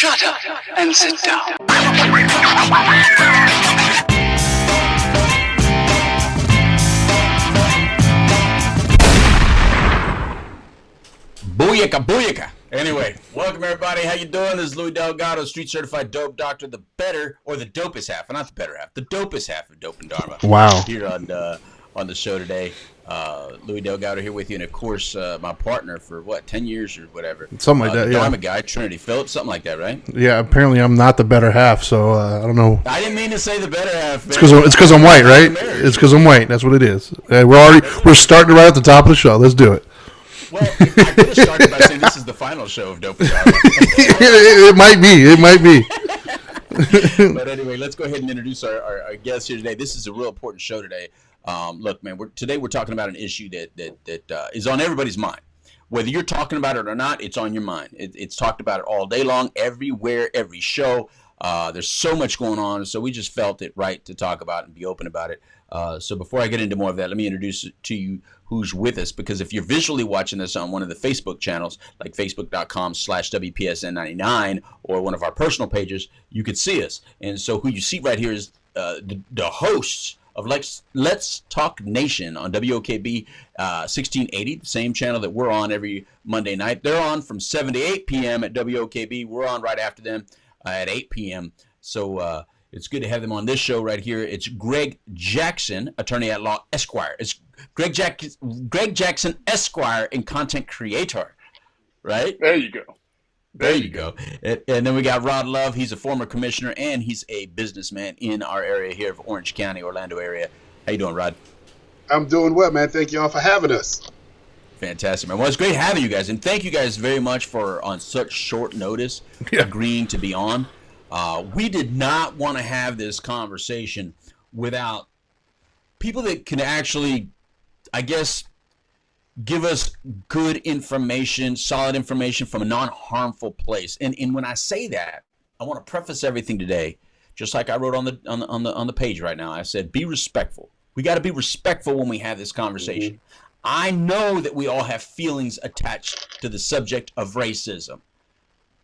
Shut up and sit down. Booyaka, booyaka. Anyway, welcome everybody. How you doing? This is Louis Delgado, street certified dope doctor, the better, or the dopest half, not the better half, the dopest half of Dope N Dharma. Wow. Here on the show today, Louis Delgado here with you, and of course, my partner for 10 years or whatever. Something like that, the yeah. Dharma guy, Trinity Phillips, something like that, right? Yeah, apparently I'm not the better half, so I don't know. I didn't mean to say the better half. It's because I'm white, right? It's because I'm white. That's what it is. We're starting right at the top of the show. Let's do it. Well, I could have started by saying this is the final show of Dope N Dharma. It might be. It might be. But anyway, let's go ahead and introduce our guest here today. This is a real important show today. Look, man, today we're talking about an issue that is on everybody's mind. Whether you're talking about it or not, it's on your mind. It's talked about it all day long, everywhere, every show. There's so much going on, so we just felt it right to talk about and be open about it. So before I get into more of that, let me introduce to you who's with us, because if you're visually watching this on one of the Facebook channels, like facebook.com/WPSN99 or one of our personal pages, you could see us. And so who you see right here is the hosts of Let's Talk Nation on WOKB 1680, the same channel that we're on every Monday night. They're on from 7 to 8 p.m. at WOKB. We're on right after them at 8 p.m. So it's good to have them on this show right here. It's Greg Jackson, attorney at law, Esquire. It's Greg Jackson, Esquire, and content creator, right? There you go. There you go. And then we got Rod Love. He's a former commissioner, and he's a businessman in our area here of Orange County, Orlando area. How you doing, Rod? I'm doing well, man. Thank you all for having us. Fantastic, man. Well, it's great having you guys, and thank you guys very much for, on such short notice, agreeing to be on. We did not want to have this conversation without people that can actually, I guess, give us good information, solid information from a non-harmful place. And when I say that, I want to preface everything today, just like I wrote on the page right now. I said, be respectful. We got to be respectful when we have this conversation. Mm-hmm. I know that we all have feelings attached to the subject of racism.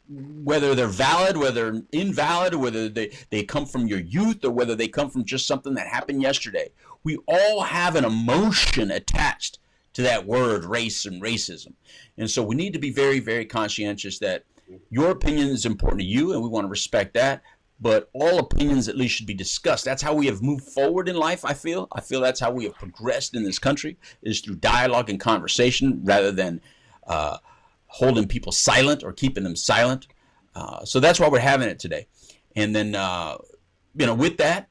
Whether they're valid, whether invalid, whether they come from your youth, or whether they come from just something that happened yesterday. We all have an emotion attached to that word, race and racism. And so we need to be very, very conscientious that your opinion is important to you, and we want to respect that. But all opinions at least should be discussed. That's how we have moved forward in life, I feel. I feel that's how we have progressed in this country, is through dialogue and conversation rather than holding people silent or keeping them silent. So that's why we're having it today. And then, with that,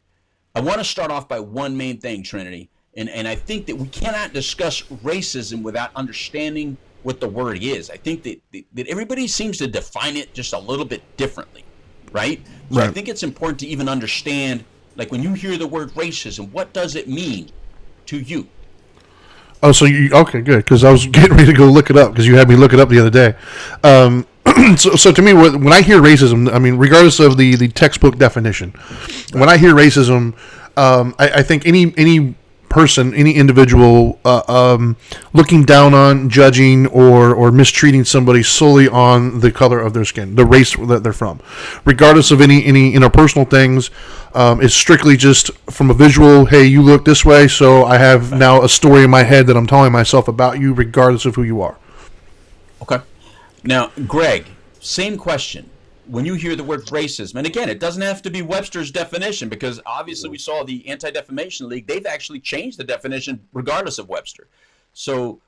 I want to start off by one main thing, Trinity. And I think that we cannot discuss racism without understanding what the word is. I think that everybody seems to define it just a little bit differently, right? So I think it's important to even understand, like when you hear the word racism, what does it mean to you? Oh, so okay, good, because I was getting ready to go look it up because you had me look it up the other day. So to me, when I hear racism, I mean, regardless of the textbook definition, when I hear racism, I think any person, any individual looking down on, judging, or mistreating somebody solely on the color of their skin, the race that they're from, regardless of any interpersonal things. It's strictly just from a visual, hey, you look this way, so I have now a story in my head that I'm telling myself about you, regardless of who you are. Okay. Now, Greg, same question. When you hear the word racism, and again, it doesn't have to be Webster's definition, because obviously we saw the Anti-Defamation League, they've actually changed the definition regardless of Webster. So,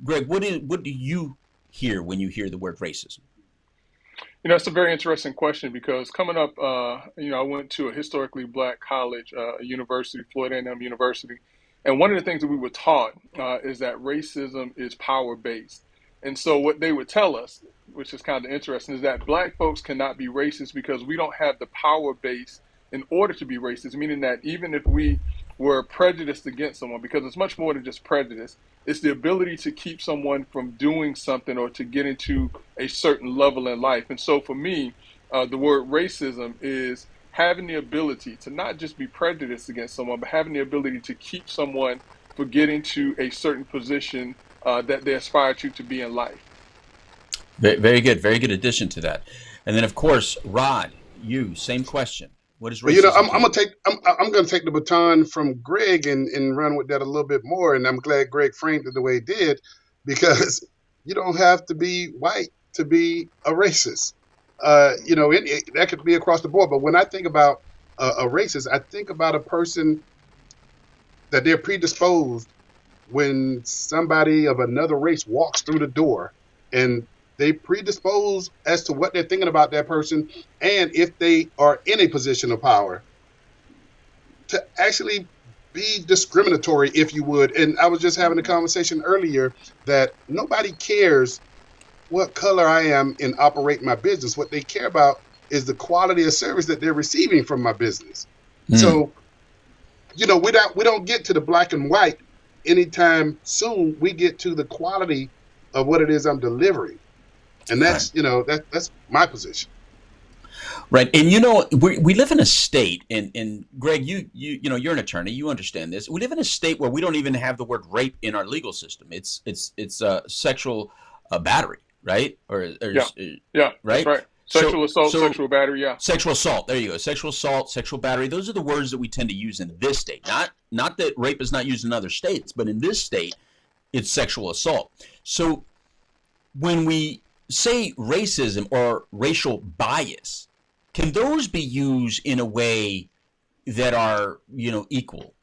Greg, what do you hear when you hear the word racism? It's a very interesting question, because coming up, I went to a historically black college, a university, Florida A&M University, and one of the things that we were taught is that racism is power-based. And so what they would tell us, which is kind of interesting, is that black folks cannot be racist because we don't have the power base in order to be racist, meaning that even if we were prejudiced against someone, because it's much more than just prejudice, it's the ability to keep someone from doing something or to get into a certain level in life. And so for me, the word racism is having the ability to not just be prejudiced against someone, but having the ability to keep someone from getting to a certain position that they aspire to be in life. Very good. Very good addition to that. And then, of course, Rod, you, same question. What is But you know, racism to you? I'm gonna take the baton from Greg and run with that a little bit more. And I'm glad Greg framed it the way he did, because you don't have to be white to be a racist. You know, that could be across the board. But when I think about a racist, I think about a person that they're predisposed when somebody of another race walks through the door, and they predispose as to what they're thinking about that person, and if they are in a position of power, to actually be discriminatory, if you would. And I was just having a conversation earlier that nobody cares what color I am in operating my business. What they care about is the quality of service that they're receiving from my business. So, you know, we don't get to the black and white anytime soon. We get to the quality of what it is I'm delivering. And that's, you know, that's my position. Right. And, you know, we live in a state, and Greg, you know, you're an attorney. You understand this. We live in a state where we don't even have the word rape in our legal system. It's sexual battery, right? Yeah, right? that's right. Sexual assault, sexual battery, yeah. Sexual assault. There you go. Sexual assault, sexual battery. Those are the words that we tend to use in this state. Not that rape is not used in other states, but in this state, it's sexual assault. So when we say racism or racial bias, can those be used in a way that are, you know, equal?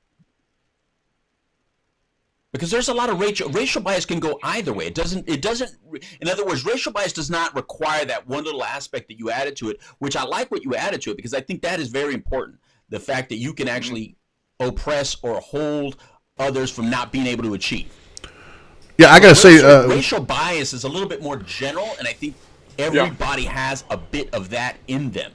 Because there's a lot of racial bias can go either way. It doesn't, in other words, racial bias does not require that one little aspect that you added to it, which I like what you added to it, because I think that is very important. The fact that you can actually oppress or hold others from not being able to achieve. Yeah, I gotta say, racial bias is a little bit more general, and I think everybody has a bit of that in them.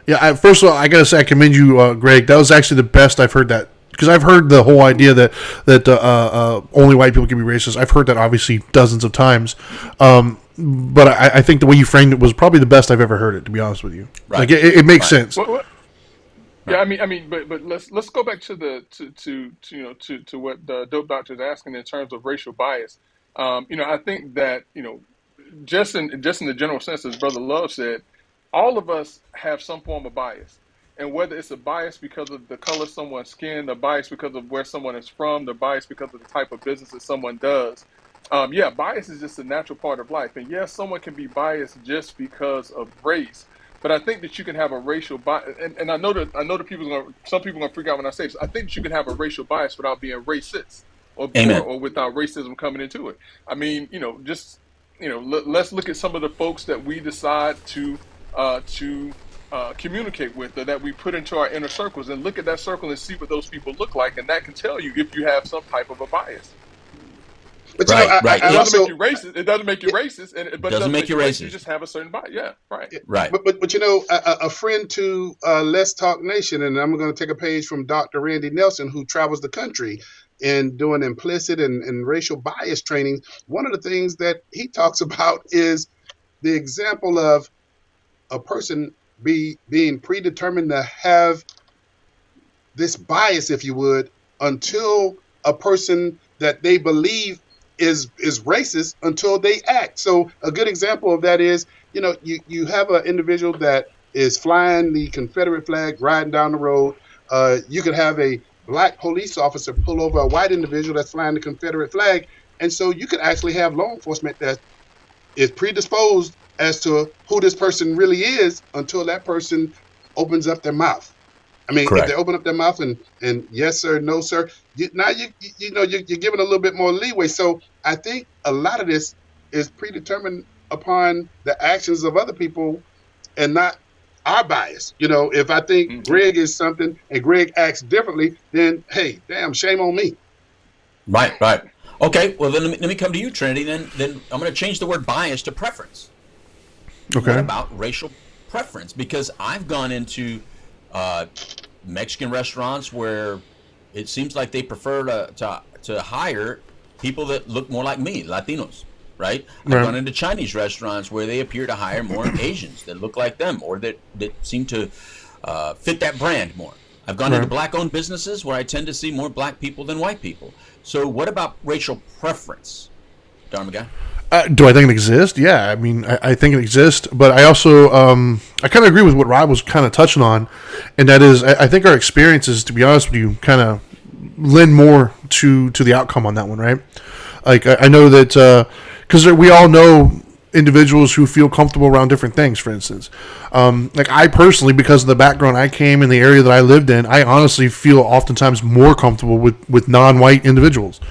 Yeah, first of all, I gotta say I commend you, Greg. That was actually the best I've heard that, because I've heard the whole idea that only white people can be racist. I've heard that obviously dozens of times, but I think the way you framed it was probably the best I've ever heard it. To be honest with you, right. Like it makes sense. Yeah, I mean, but let's go back to to what the Dope Doctor is asking in terms of racial bias. You know, I think that, you know, just in the general sense, as Brother Love said, all of us have some form of bias, and whether it's a bias because of the color of someone's skin, the bias because of where someone is from, the bias because of the type of business that someone does. Yeah, bias is just a natural part of life, and yes, someone can be biased just because of race. But I think that you can have a racial bias, and I know that some people are gonna freak out when I say this. I think that you can have a racial bias without being racist, or without racism coming into it. I mean, you know, just, you know, let's look at some of the folks that we decide to communicate with, or that we put into our inner circles, and look at that circle and see what those people look like, and that can tell you if you have some type of a bias. But you know, right. I It doesn't also, make you racist. It doesn't make you racist, but it doesn't make you racist. You racist. just have a certain bias. Yeah, right. Right. But you know, a friend to Let's Talk Nation, and I'm going to take a page from Dr. Randy Nelson, who travels the country and doing implicit and racial bias training. One of the things that he talks about is the example of a person being predetermined to have this bias, if you would, until a person that they believe is racist, until they act. So a good example of that is, you know, you have an individual that is flying the Confederate flag, riding down the road. You could have a black police officer pull over a white individual that's flying the Confederate flag. And so you could actually have law enforcement that is predisposed as to who this person really is until that person opens up their mouth. I mean, Correct. if they open up their mouth and yes, sir, no, sir, you're giving a little bit more leeway. So I think a lot of this is predetermined upon the actions of other people and not our bias. You know, if I think Greg is something and Greg acts differently, then, hey, damn, shame on me. Right. Okay, well, then let me come to you, Trinity. Then I'm going to change the word bias to preference. Okay. What about racial preference? Because I've gone into Mexican restaurants where it seems like they prefer to hire people that look more like me, Latinos, right? I've gone into Chinese restaurants where they appear to hire more Asians that look like them, or that seem to fit that brand more. I've gone into black-owned businesses where I tend to see more black people than white people. So what about racial preference, Dharma guy? Do I think it exists? Yeah, I mean, I think it exists, but I also I kind of agree with what Rob was kind of touching on, and that is I think our experiences, to be honest with you, kind of lend more to the outcome on that one, right? Like I know that because we all know individuals who feel comfortable around different things. For instance, like I personally, because of the background I came in, the area that I lived in, I honestly feel oftentimes more comfortable with non-white individuals,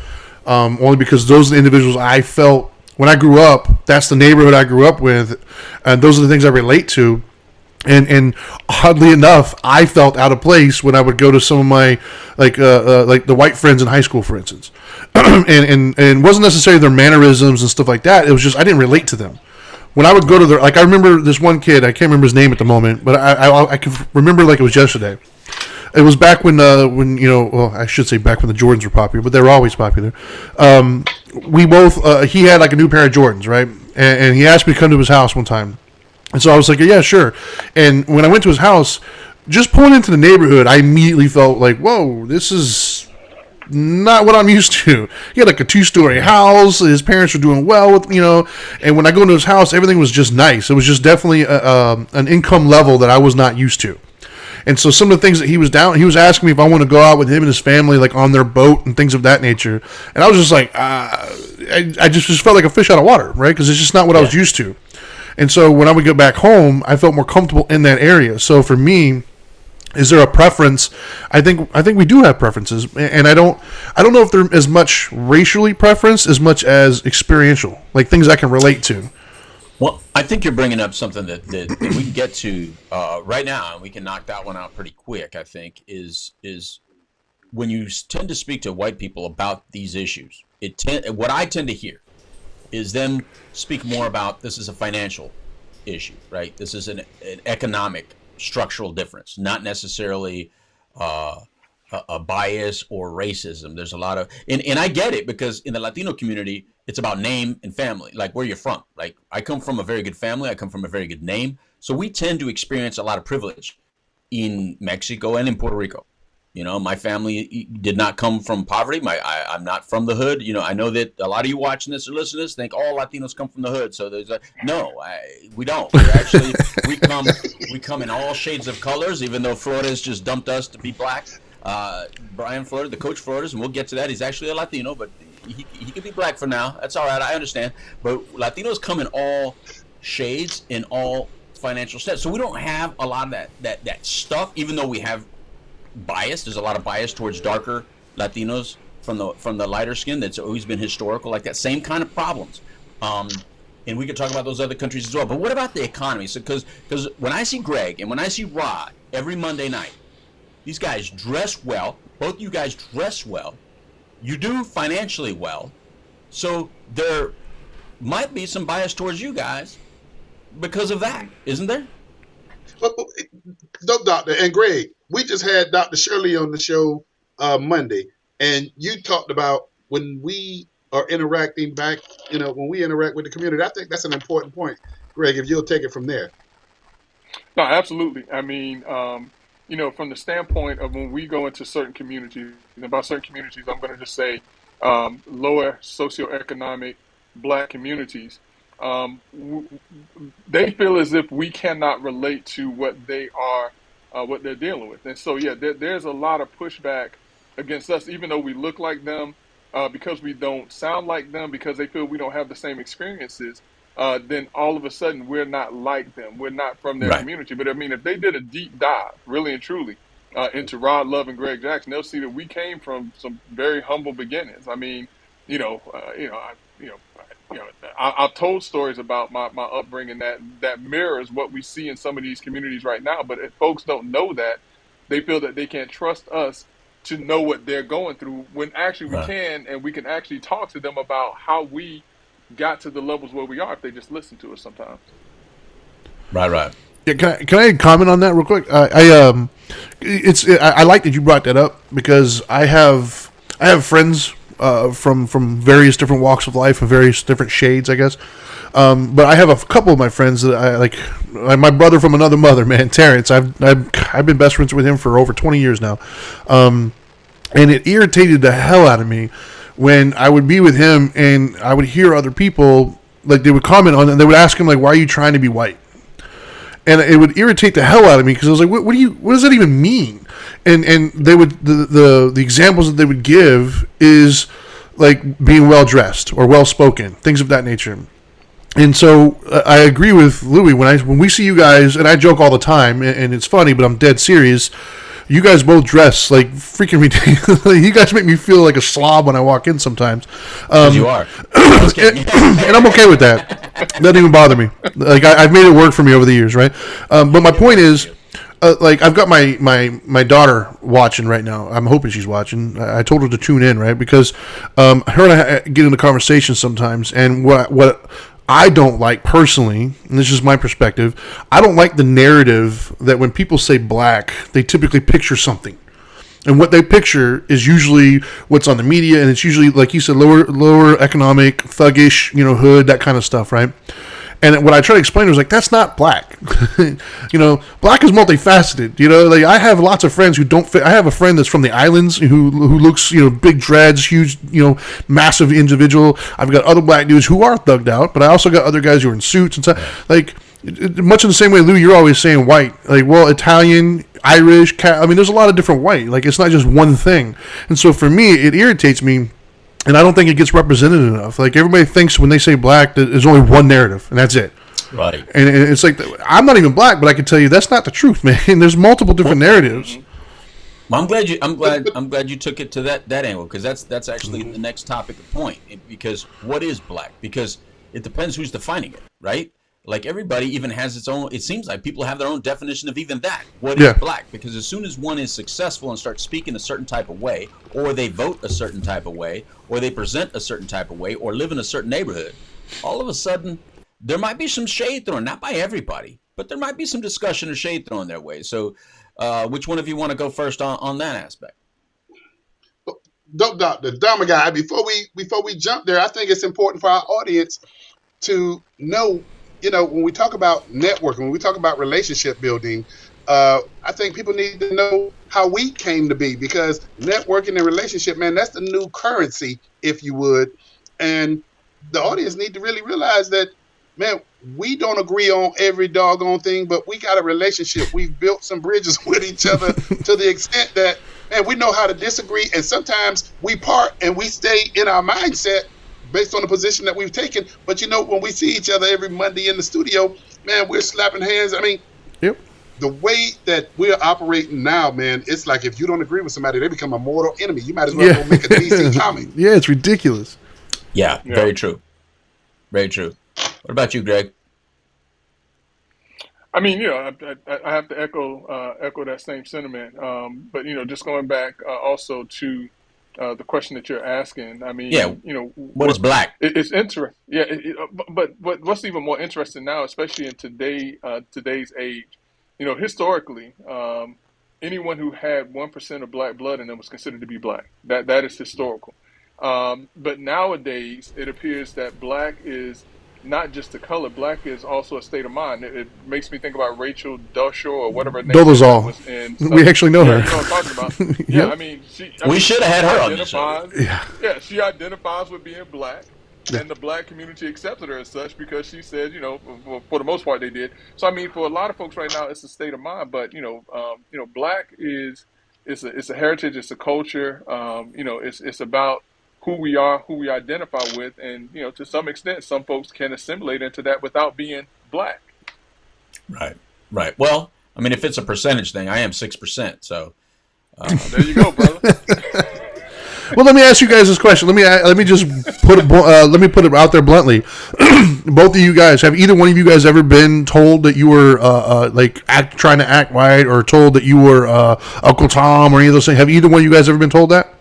only because those are the individuals I felt when I grew up. That's the neighborhood I grew up with, and those are the things I relate to. And oddly enough, I felt out of place when I would go to some of my like the white friends in high school, for instance, and it wasn't necessarily their mannerisms and stuff like that. It was just I didn't relate to them. When I would go to their, like I remember this one kid, I can't remember his name at the moment, but I can remember like it was yesterday. It was back when well, I should say back when the Jordans were popular, but they were always popular. We both he had like a new pair of Jordans, right? And he asked me to come to his house one time. And so I was like, yeah, sure. And when I went to his house, just pulling into the neighborhood, I immediately felt like, whoa, this is not what I'm used to. He had like a 2-story house. His parents were doing well with, and when I go into his house, everything was just nice. It was just definitely an income level that I was not used to. And so some of the things that he was asking me if I want to go out with him and his family, like on their boat and things of that nature. And I was just like, I just felt like a fish out of water, right? Because it's just not what I was used to. And so when I would go back home, I felt more comfortable in that area. So for me, is there a preference? I think we do have preferences, and I don't know if they're as much racially preference as much as experiential, like things I can relate to. Well, I think you're bringing up something that we can get to right now, and we can knock that one out pretty quick. I think is when you tend to speak to white people about these issues, what I tend to hear is them speak more about this is a financial issue, right? This is an economic structural difference, not necessarily a bias or racism. There's a lot of, and I get it because in the Latino community, it's about name and family, like where you're from. Like I come from a very good family. I come from a very good name. So we tend to experience a lot of privilege in Mexico and in Puerto Rico. My family did not come from poverty. I'm not from the hood. I know that a lot of you watching this or listening to this think all Latinos come from the hood. So there's we don't. We come in all shades of colors, even though Florida's just dumped us to be black. Brian Florida, the coach Florida's, and we'll get to that. He's actually a Latino, but he could be black for now. That's all right. I understand. But Latinos come in all shades, in all financial steps. So we don't have a lot of that stuff, even though we have bias. There's a lot of bias towards darker Latinos from the lighter skin. That's always been historical, like that same kind of problems. And we could talk about those other countries as well. But what about the economy? So because when I see Greg and when I see Rod every Monday night, these guys dress well. Both you guys dress well. You do financially well. So there might be some bias towards you guys because of that, isn't there? Dope Doctor and Greg, we just had Dr. Shirley on the show Monday, and you talked about when we are interacting back, when we interact with the community. I think that's an important point, Greg, if you'll take it from there. No, absolutely. I mean, from the standpoint of when we go into certain communities, and by certain communities, I'm going to just say lower socioeconomic Black communities, they feel as if we cannot relate to what they are, what they're dealing with. And so, there's a lot of pushback against us, even though we look like them, because we don't sound like them, because they feel we don't have the same experiences. Then all of a sudden we're not like them. We're not from their community. But I mean, if they did a deep dive, really and truly, into Rod Love and Greg Jackson, they'll see that we came from some very humble beginnings. I mean, I've told stories about my upbringing that mirrors what we see in some of these communities right now. But if folks don't know that, they feel that they can't trust us to know what they're going through, when actually we can, and we can actually talk to them about how we got to the levels where we are if they just listen to us sometimes. Right. Yeah, can I comment on that real quick? I like that you brought that up, because I have friends from various different walks of life and various different shades, I guess. But I have a couple of my friends that I like my brother from another mother, man, Terrence. I've been best friends with him for over 20 years now. And it irritated the hell out of me when I would be with him and I would hear other people like they would comment on it, and they would ask him like, "Why are you trying to be white?" And it would irritate the hell out of me because I was like, "What does that even mean?" And they would the examples that they would give is like being well dressed or well spoken, things of that nature. And so I agree with Louis when we see you guys, and I joke all the time, and it's funny, but I'm dead serious. You guys both dress like freaking ridiculous. You guys make me feel like a slob when I walk in sometimes. You are. And I'm okay with that. Doesn't even bother me. Like I've made it work for me over the years, right? But my point is, like I've got my daughter watching right now. I'm hoping she's watching. I told her to tune in, right? Because her and I get into conversations sometimes, and what I don't like personally, and this is my perspective, I don't like the narrative that when people say black, they typically picture something. And what they picture is usually what's on the media, and it's usually, like you said, lower economic, thuggish, hood, that kind of stuff, right? And what I try to explain was like, that's not black. Black is multifaceted. Like I have lots of friends who don't fit. I have a friend that's from the islands who looks, big dreads, huge, massive individual. I've got other black dudes who are thugged out, but I also got other guys who are in suits and stuff. Like much in the same way, Lou, you're always saying white. Like, well, Italian, Irish, there's a lot of different white. Like it's not just one thing. And so for me, it irritates me. And I don't think it gets represented enough. Like everybody thinks when they say black that there's only one narrative, and that's it. Right. And it's like I'm not even black, but I can tell you that's not the truth, man. There's multiple different narratives. Well, I'm glad you took it to that angle because that's actually the next topic of point. Because what is black? Because it depends who's defining it, right? Like everybody even has its own. It seems like people have their own definition of even that. What is black? Because as soon as one is successful and starts speaking a certain type of way, or they vote a certain type of way, or they present a certain type of way, or live in a certain neighborhood, all of a sudden there might be some shade thrown. Not by everybody, but there might be some discussion or shade thrown their way. So, which one of you want to go first on that aspect? Dope Doctor, Dharma guy. Before we jump there, I think it's important for our audience to know. When we talk about networking, when we talk about relationship building, I think people need to know how we came to be because networking and relationship, man, that's the new currency, if you would. And the audience need to really realize that, man, we don't agree on every doggone thing, but we got a relationship. We've built some bridges with each other to the extent that, man, we know how to disagree. And sometimes we part and we stay in our mindset based on the position that we've taken. But, when we see each other every Monday in the studio, man, we're slapping hands. Yep. The way that we're operating now, man, it's like if you don't agree with somebody, they become a mortal enemy. You might as well go make a DC comic. Yeah, it's ridiculous. Yeah, very true. Very true. What about you, Greg? I have to echo that same sentiment. But just going back also to the question that you're asking. What is black? It's interesting. Yeah, but what's even more interesting now, especially in today's age, historically, anyone who had 1% of black blood in them was considered to be black. That is historical. But nowadays, it appears that black is not just a color. Black is also a state of mind. It makes me think about Rachel Dosher or whatever her name was. We actually know her. You know what I'm talking about? Yeah, we should have had her on the show. Yeah, she identifies with being black. And the black community accepted her as such because she said, for the most part they did. So for a lot of folks right now, it's a state of mind. But black it's a heritage, it's a culture. It's about who we are, who we identify with, and to some extent, some folks can assimilate into that without being black. Right. Well, if it's a percentage thing, I am 6%. So there you go, brother. Well, let me ask you guys this question. Let me just put it out there bluntly. Both of you guys, have either one of you guys ever been told that you were trying to act white, or told that you were Uncle Tom, or any of those things? Have either one of you guys ever been told that?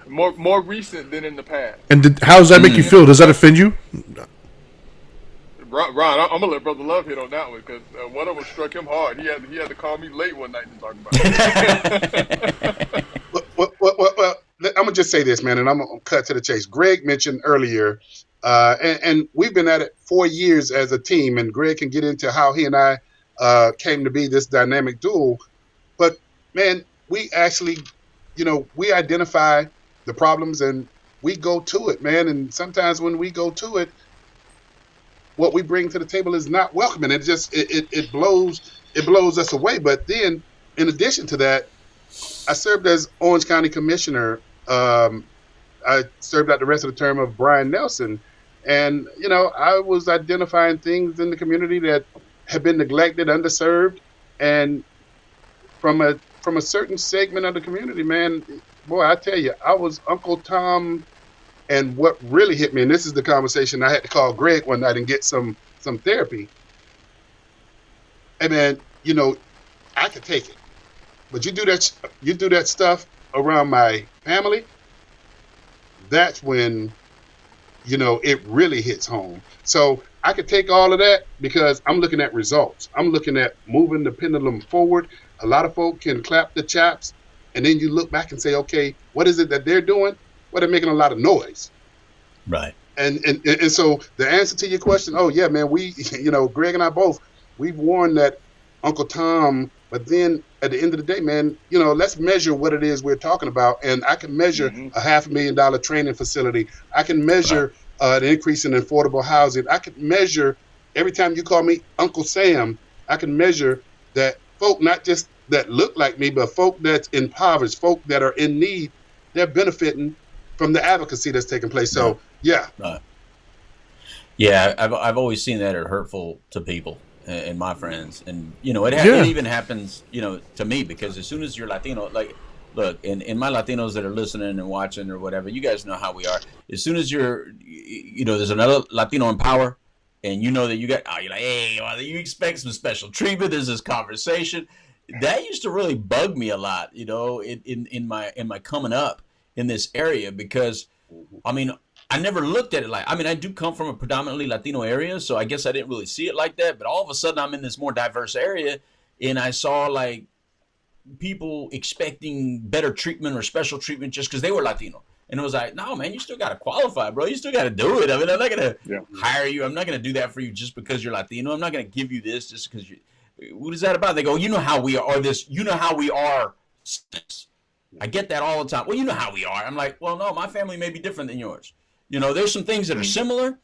More recent than in the past. And how does that make you feel? Does that offend you? Ron, I'm gonna let Brother Love hit on that one because one of them struck him hard. He had to call me late one night to talk about it. Well, I'm gonna just say this, man, and I'm gonna cut to the chase. Greg mentioned earlier, and we've been at it 4 years as a team, and Greg can get into how he and I came to be this dynamic duo. But man, we actually, we identify the problems and we go to it, man. And sometimes when we go to it, what we bring to the table is not welcome, and it blows us away. But then, in addition to that, I served as Orange County Commissioner. I served out the rest of the term of Brian Nelson, and I was identifying things in the community that have been neglected, underserved, and from a certain segment of the community, man, boy, I tell you, I was Uncle Tom. And what really hit me, and this is the conversation I had to call Greg one night and get some therapy. Hey man, I could take it, but you do that stuff around my family. That's when it really hits home. So I could take all of that because I'm looking at results. I'm looking at moving the pendulum forward. A lot of folk can clap the chaps, and then you look back and say, okay, what is it that they're doing? Well, they're making a lot of noise. Right. And so the answer to your question, oh yeah, man, we, Greg and I both, we've worn that Uncle Tom, but then at the end of the day, man, let's measure what it is we're talking about. And I can measure a $500,000 training facility. I can measure the increase in affordable housing. I can measure every time you call me Uncle Sam, I can measure that folk, not just that look like me, but folk that's impoverished, folk that are in need, they're benefiting from the advocacy that's taking place. So, yeah. Yeah, I've always seen that are hurtful to people and my friends. And, it even happens, to me, because as soon as you're Latino, like, look, and my Latinos that are listening and watching or whatever, you guys know how we are. As soon as you're, there's another Latino in power and you're like, hey, well, you expect some special treatment. There's this conversation. That used to really bug me a lot, in my coming up in this area, because I never looked at it like, I do come from a predominantly Latino area, so I guess I didn't really see it like that. But all of a sudden I'm in this more diverse area and I saw like people expecting better treatment or special treatment just because they were Latino. And it was like, no, man, you still got to qualify, bro. You still got to do it. I'm not going to hire you. I'm not going to do that for you just because you're Latino. I'm not going to give you this just because you. What is that about? They go, how we are, or this, how we are. I get that all the time. Well, how we are. I'm like, well, no, my family may be different than yours. There's some things that are similar,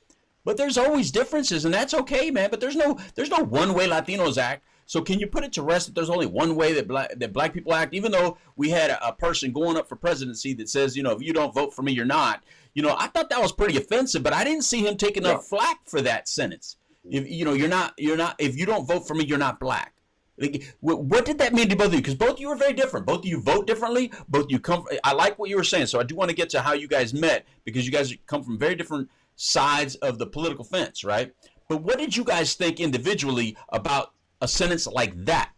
but there's always differences, and that's okay, man. But there's no one way Latinos act. So can you put it to rest that there's only one way that black people act? Even though we had a person going up for presidency that says, if you don't vote for me, you're not. I thought that was pretty offensive, but I didn't see him take enough flack for that sentence. If you're not. If you don't vote for me, you're not black. Like, what did that mean to both of you? Because both of you are very different. Both of you vote differently. Both of you come. I like what you were saying, so I do want to get to how you guys met, because you guys come from very different sides of the political fence, right? But what did you guys think individually about a sentence like that?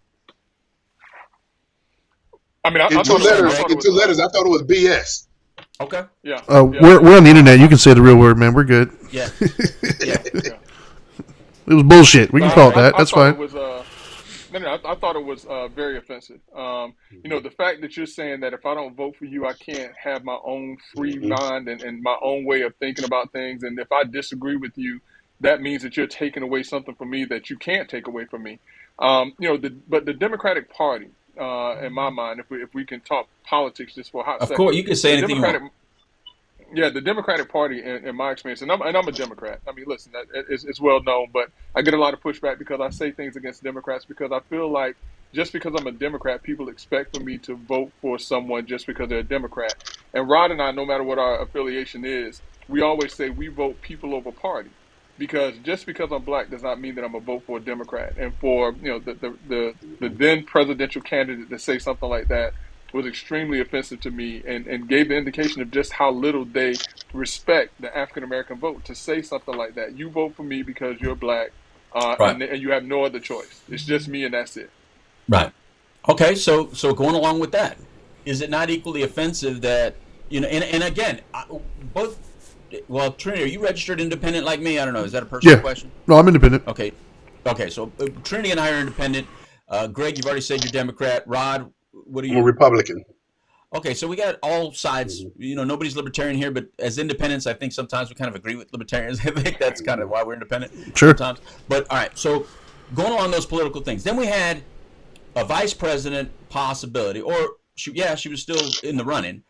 I thought it was BS. Okay. Yeah. We're on the internet. You can say the real word, man. We're good. Yeah. It was bullshit. We can call it that. That's fine. I thought it was very offensive. The fact that you're saying that if I don't vote for you, I can't have my own free mind and my own way of thinking about things. And if I disagree with you, that means that you're taking away something from me that you can't take away from me. But the Democratic Party, in my mind, if we can talk politics just for a hot second. Of course, you can say anything you want. Yeah, the Democratic Party, in my experience, and I'm a Democrat. Listen, it's well known, but I get a lot of pushback because I say things against Democrats because I feel like just because I'm a Democrat, people expect for me to vote for someone just because they're a Democrat. And Rod and I, no matter what our affiliation is, we always say we vote people over party, because just because I'm black does not mean that I'm gonna vote for a Democrat. And for the then presidential candidate to say something like that was extremely offensive to me, and gave the indication of just how little they respect the African-American vote to say something like that. You vote for me because you're black, right. and you have no other choice. It's just me and that's it. Right. Okay, so going along with that, is it not equally offensive that, and again, both, well, Trinity, are you registered independent like me? I don't know. Is that a personal question? No, I'm independent. Okay, so Trinity and I are independent. Greg, you've already said you're Democrat. Rod, what are you? I'm a Republican. Okay, so we got all sides. Nobody's libertarian here, but as independents, I think sometimes we kind of agree with libertarians. I think that's kind of why we're independent. Sure. Sometimes. But all right, so going along those political things, then we had a vice president possibility, or she was still in the running.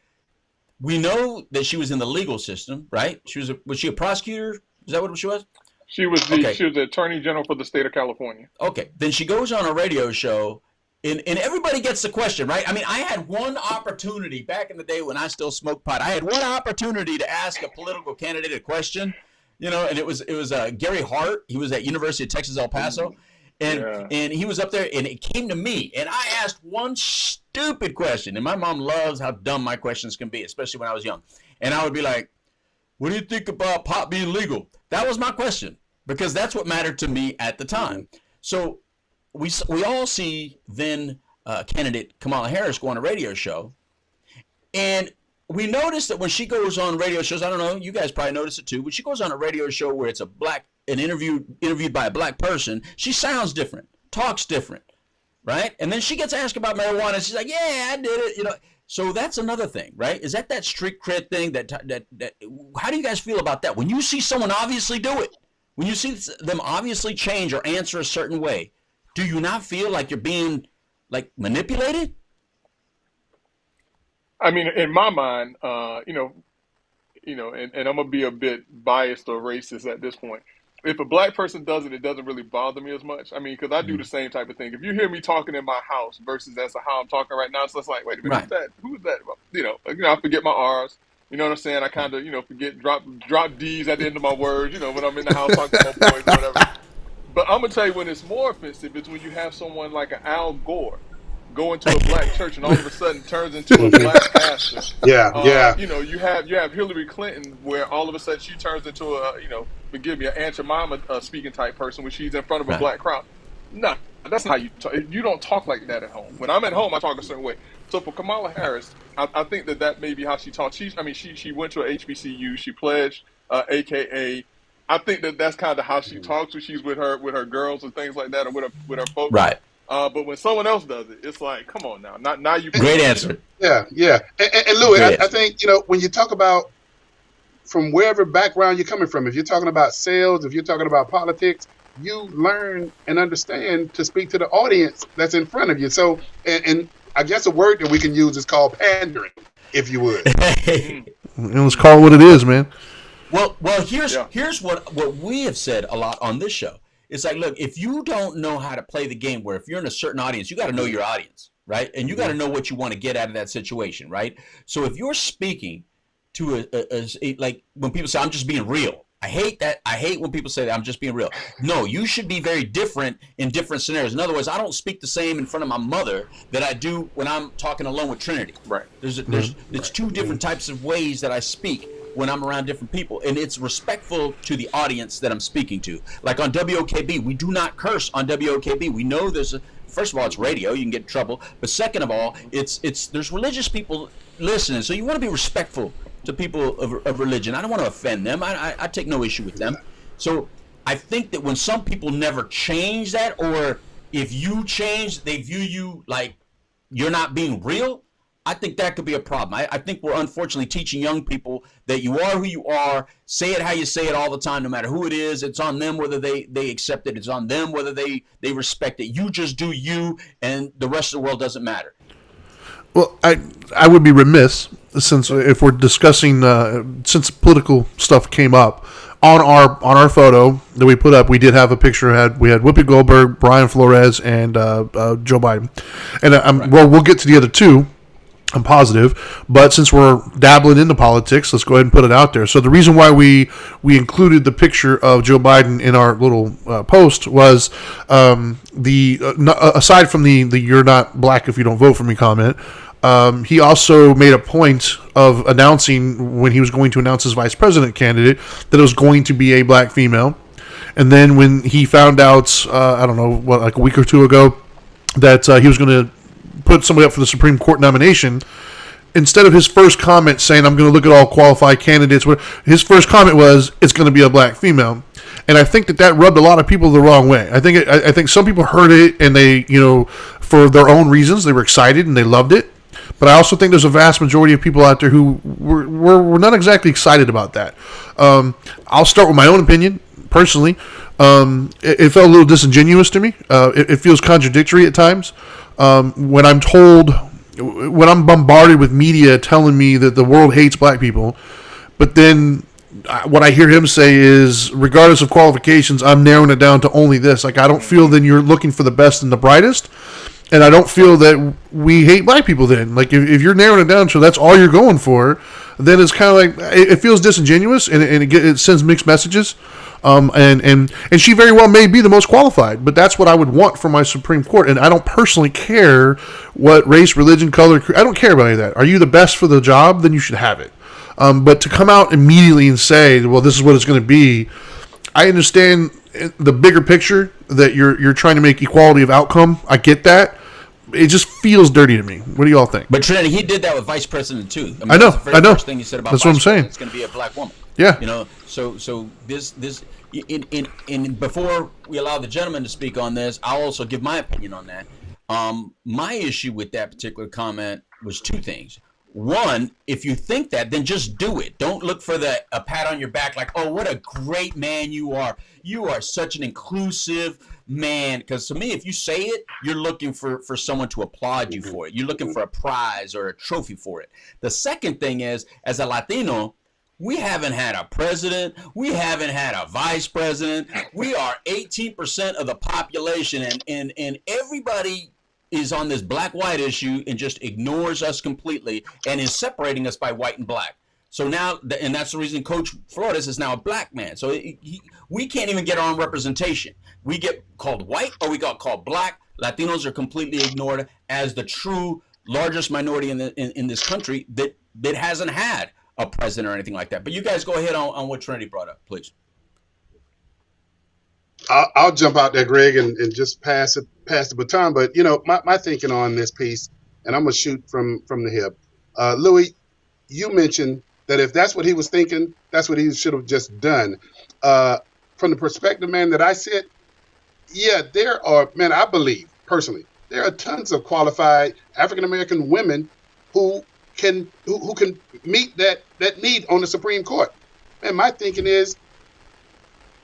We know that she was in the legal system, right? Was she a prosecutor? Is that what she was? She was Okay. she was the Attorney General for the state of California. Okay. Then she goes on a radio show, and everybody gets the question, right? I mean, I had one opportunity back in the day when I still smoked pot. I had one opportunity to ask a political candidate a question, and it was Gary Hart. He was at University of Texas El Paso, and he was up there, and it came to me, and I asked one stupid question, and my mom loves how dumb my questions can be, especially when I was young, and I would be like, "What do you think about pot being legal?" That was my question, because that's what mattered to me at the time. So we all see then candidate Kamala Harris go on a radio show, and we notice that when she goes on radio shows, I don't know, you guys probably notice it too, when she goes on a radio show where it's interviewed by a black person, she sounds different, talks different, right? And then she gets asked about marijuana, and she's like, "Yeah, I did it," So that's another thing, right? Is that street cred thing? That how do you guys feel about that? When you see someone obviously do it, when you see them obviously change or answer a certain way, do you not feel like you're being manipulated? I mean, in my mind, and I'm gonna be a bit biased or racist at this point. If a black person does it, it doesn't really bother me as much. I mean, because I do the same type of thing. If you hear me talking in my house versus as to how I'm talking right now, so it's like, wait a minute, Right. who's that? I forget my R's. You know what I'm saying? I kind of, forget drop D's at the end of my words. When I'm in the house talking to my boys or whatever. But I'm gonna tell you when it's more offensive is when you have someone like an Al Gore go into a black church and all of a sudden turns into a black pastor. Yeah. You have Hillary Clinton where all of a sudden she turns into forgive me, an Aunt Jemima speaking type person when she's in front of a black crowd. No, that's not how you talk. You don't talk like that at home. When I'm at home, I talk a certain way. So for Kamala Harris, I think that may be how she talks. She went to a HBCU. She pledged, AKA. I think that's kind of how she talks when she's with her girls and things like that, or with her folks. Right. But when someone else does it, it's like, come on now. Now you. Great answer. Yeah. And Louis, I think, when you talk about from wherever background you're coming from, if you're talking about sales, if you're talking about politics, you learn and understand to speak to the audience that's in front of you. So, and I guess a word that we can use is called pandering, if you would. Let's call it what it is, man. Well, here's what we have said a lot on this show. It's like, look, if you don't know how to play the game, where if you're in a certain audience, you got to know your audience, right? And you got to know what you want to get out of that situation, right? So if you're speaking to like when people say, "I'm just being real," I hate that. I hate when people say that, "I'm just being real." No, you should be very different in different scenarios. In other words, I don't speak the same in front of my mother that I do when I'm talking alone with Trinity. Right. There's two different types of ways that I speak when I'm around different people, and it's respectful to the audience that I'm speaking to. Like on WOKB, we do not curse on WOKB. We know first of all, it's radio, you can get in trouble, but second of all, there's religious people listening, so you want to be respectful to people of religion. I don't want to offend them. I take no issue with them. So I think that when some people never change that, or if you change, they view you like you're not being real, I think that could be a problem. I think we're unfortunately teaching young people that you are who you are, say it how you say it all the time, no matter who it is. It's on them whether they accept it. It's on them whether they respect it. You just do you, and the rest of the world doesn't matter. Well, I would be remiss, since if we're discussing, since political stuff came up, on our photo that we put up, we did have a picture. We had Whoopi Goldberg, Brian Flores, and Joe Biden. And well, we'll get to the other two. I'm positive, but since we're dabbling into politics, let's go ahead and put it out there. So the reason why we included the picture of Joe Biden in our little post was aside from the "you're not black if you don't vote for me" comment, he also made a point of announcing, when he was going to announce his vice president candidate, that it was going to be a black female. And then when he found out, I don't know, like a week or two ago, that he was going to put somebody up for the Supreme Court nomination, instead of his first comment saying, "I'm going to look at all qualified candidates," his first comment was, "It's going to be a black female." And I think that rubbed a lot of people the wrong way. I think some people heard it, and they, for their own reasons, they were excited and they loved it. But I also think there's a vast majority of people out there who were not exactly excited about that. I'll start with my own opinion. Personally, it felt a little disingenuous to me. It feels contradictory at times. When I'm bombarded with media telling me that the world hates black people, but then what I hear him say is, regardless of qualifications, I'm narrowing it down to only this. Like, I don't feel that you're looking for the best and the brightest, and I don't feel that we hate black people then. Like, if you're narrowing it down to that's all you're going for, then it's kind of like, it feels disingenuous, and it sends mixed messages. And she very well may be the most qualified, but that's what I would want for my Supreme Court. And I don't personally care what race, religion, color. I don't care about any of that. Are you the best for the job? Then you should have it. But to come out immediately and say, well, this is what it's going to be, I understand the bigger picture that you're trying to make equality of outcome. I get that. It just feels dirty to me. What do you all think? But Trinity, he did that with vice president too. I know. That's the very first thing he said about that's vice what I'm saying. It's going to be a black woman. Yeah. You know. So this in before we allow the gentleman to speak on this, I'll also give my opinion on that. My issue with that particular comment was two things. One, if you think that, then just do it. Don't look for a pat on your back like, oh, what a great man you are. You are such an inclusive man. Because to me, if you say it, you're looking for someone to applaud you for it. You're looking for a prize or a trophy for it. The second thing is, as a Latino, we haven't had a president. We haven't had a vice president. We are 18% of the population, and everybody is on this black-white issue and just ignores us completely and is separating us by white and black. So now, and that's the reason Coach Flores is now a black man. So we can't even get our own representation. We get called white or we got called black. Latinos are completely ignored as the true largest minority in this country that hasn't had a president or anything like that. But you guys go ahead on what Trinity brought up, please. I'll jump out there, Greg, and just pass the baton. But, my thinking on this piece, and I'm going to shoot from the hip. Louis, you mentioned that if that's what he was thinking, that's what he should have just done. From the perspective, man, that I sit, yeah, there are, man, I believe, personally, there are tons of qualified African-American women who can meet that need on the Supreme Court. And my thinking is,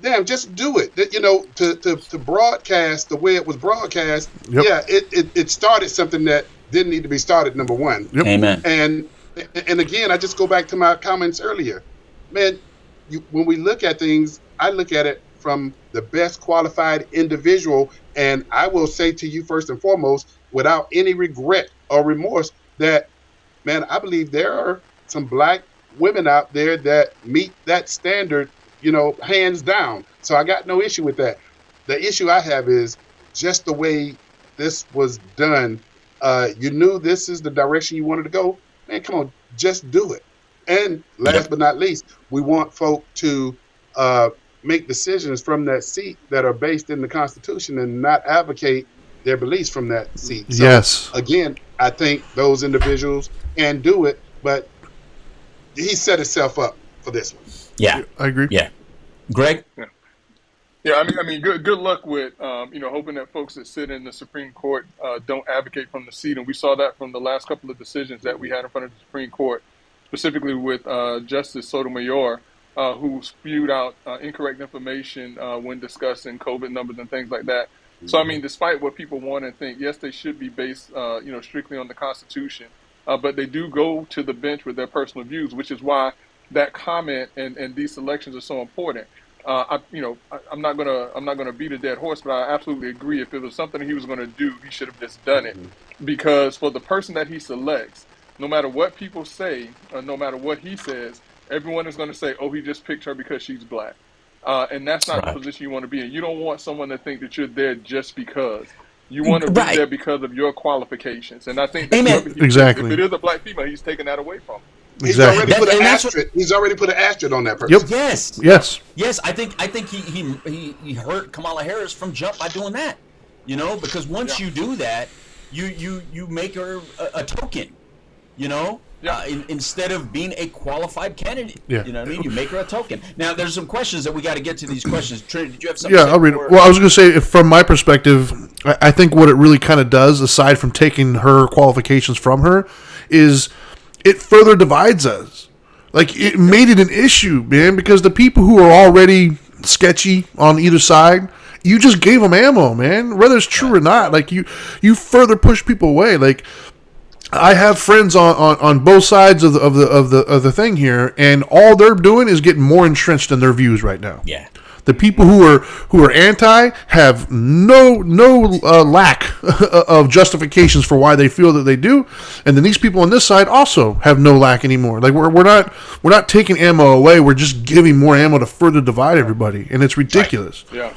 damn, just do it. To broadcast the way it was broadcast. Yep. Yeah, it started something that didn't need to be started. Number one. Yep. Amen. And again, I just go back to my comments earlier. Man, when we look at things, I look at it from the best qualified individual, and I will say to you first and foremost, without any regret or remorse, that, man, I believe there are some black women out there that meet that standard, hands down. So I got no issue with that. The issue I have is just the way this was done. You knew this is the direction you wanted to go. Man, come on, just do it. And last but not least, we want folk to make decisions from that seat that are based in the Constitution and not advocate their beliefs from that seat. So, yes. Again, I think those individuals can do it, but he set himself up for this one. Yeah, I agree. Yeah, Greg. Yeah. I mean, good luck with hoping that folks that sit in the Supreme Court don't advocate from the seat, and we saw that from the last couple of decisions that we had in front of the Supreme Court, specifically with Justice Sotomayor, who spewed out incorrect information when discussing COVID numbers and things like that. Mm-hmm. So, I mean, despite what people want and think, yes, they should be based, strictly on the Constitution, but they do go to the bench with their personal views, which is why that comment and these selections are so important. I'm not gonna beat a dead horse, but I absolutely agree. If it was something he was going to do, he should have just done it, because for the person that he selects, no matter what people say, no matter what he says, everyone is going to say, "Oh, he just picked her because she's black," and that's not the position you want to be in. You don't want someone to think that you're there just because. You want to be there because of your qualifications, and I think exactly. If it is a black female, he's taken that away from him. Exactly. He's already put an asterisk on that person. Yep. Yes. I think he hurt Kamala Harris from jump by doing that. Because once you do that, you make her a token. Instead of being a qualified candidate. Yeah. You know what I mean? You make her a token. Now, there's some questions that we got to get to these questions. Trinity, did you have something? Yeah, I'll read it. Well, I was going to say, from my perspective, I think what it really kind of does, aside from taking her qualifications from her, is it further divides us. Like, it made it an issue, man, because the people who are already sketchy on either side, you just gave them ammo, man, whether it's true or not. Like, you further push people away. Like, I have friends on both sides of the thing here, and all they're doing is getting more entrenched in their views right now. Yeah. The people who are anti have no lack of justifications for why they feel that they do, and then these people on this side also have no lack anymore. Like we're not taking ammo away. We're just giving more ammo to further divide everybody, and it's ridiculous. Yeah.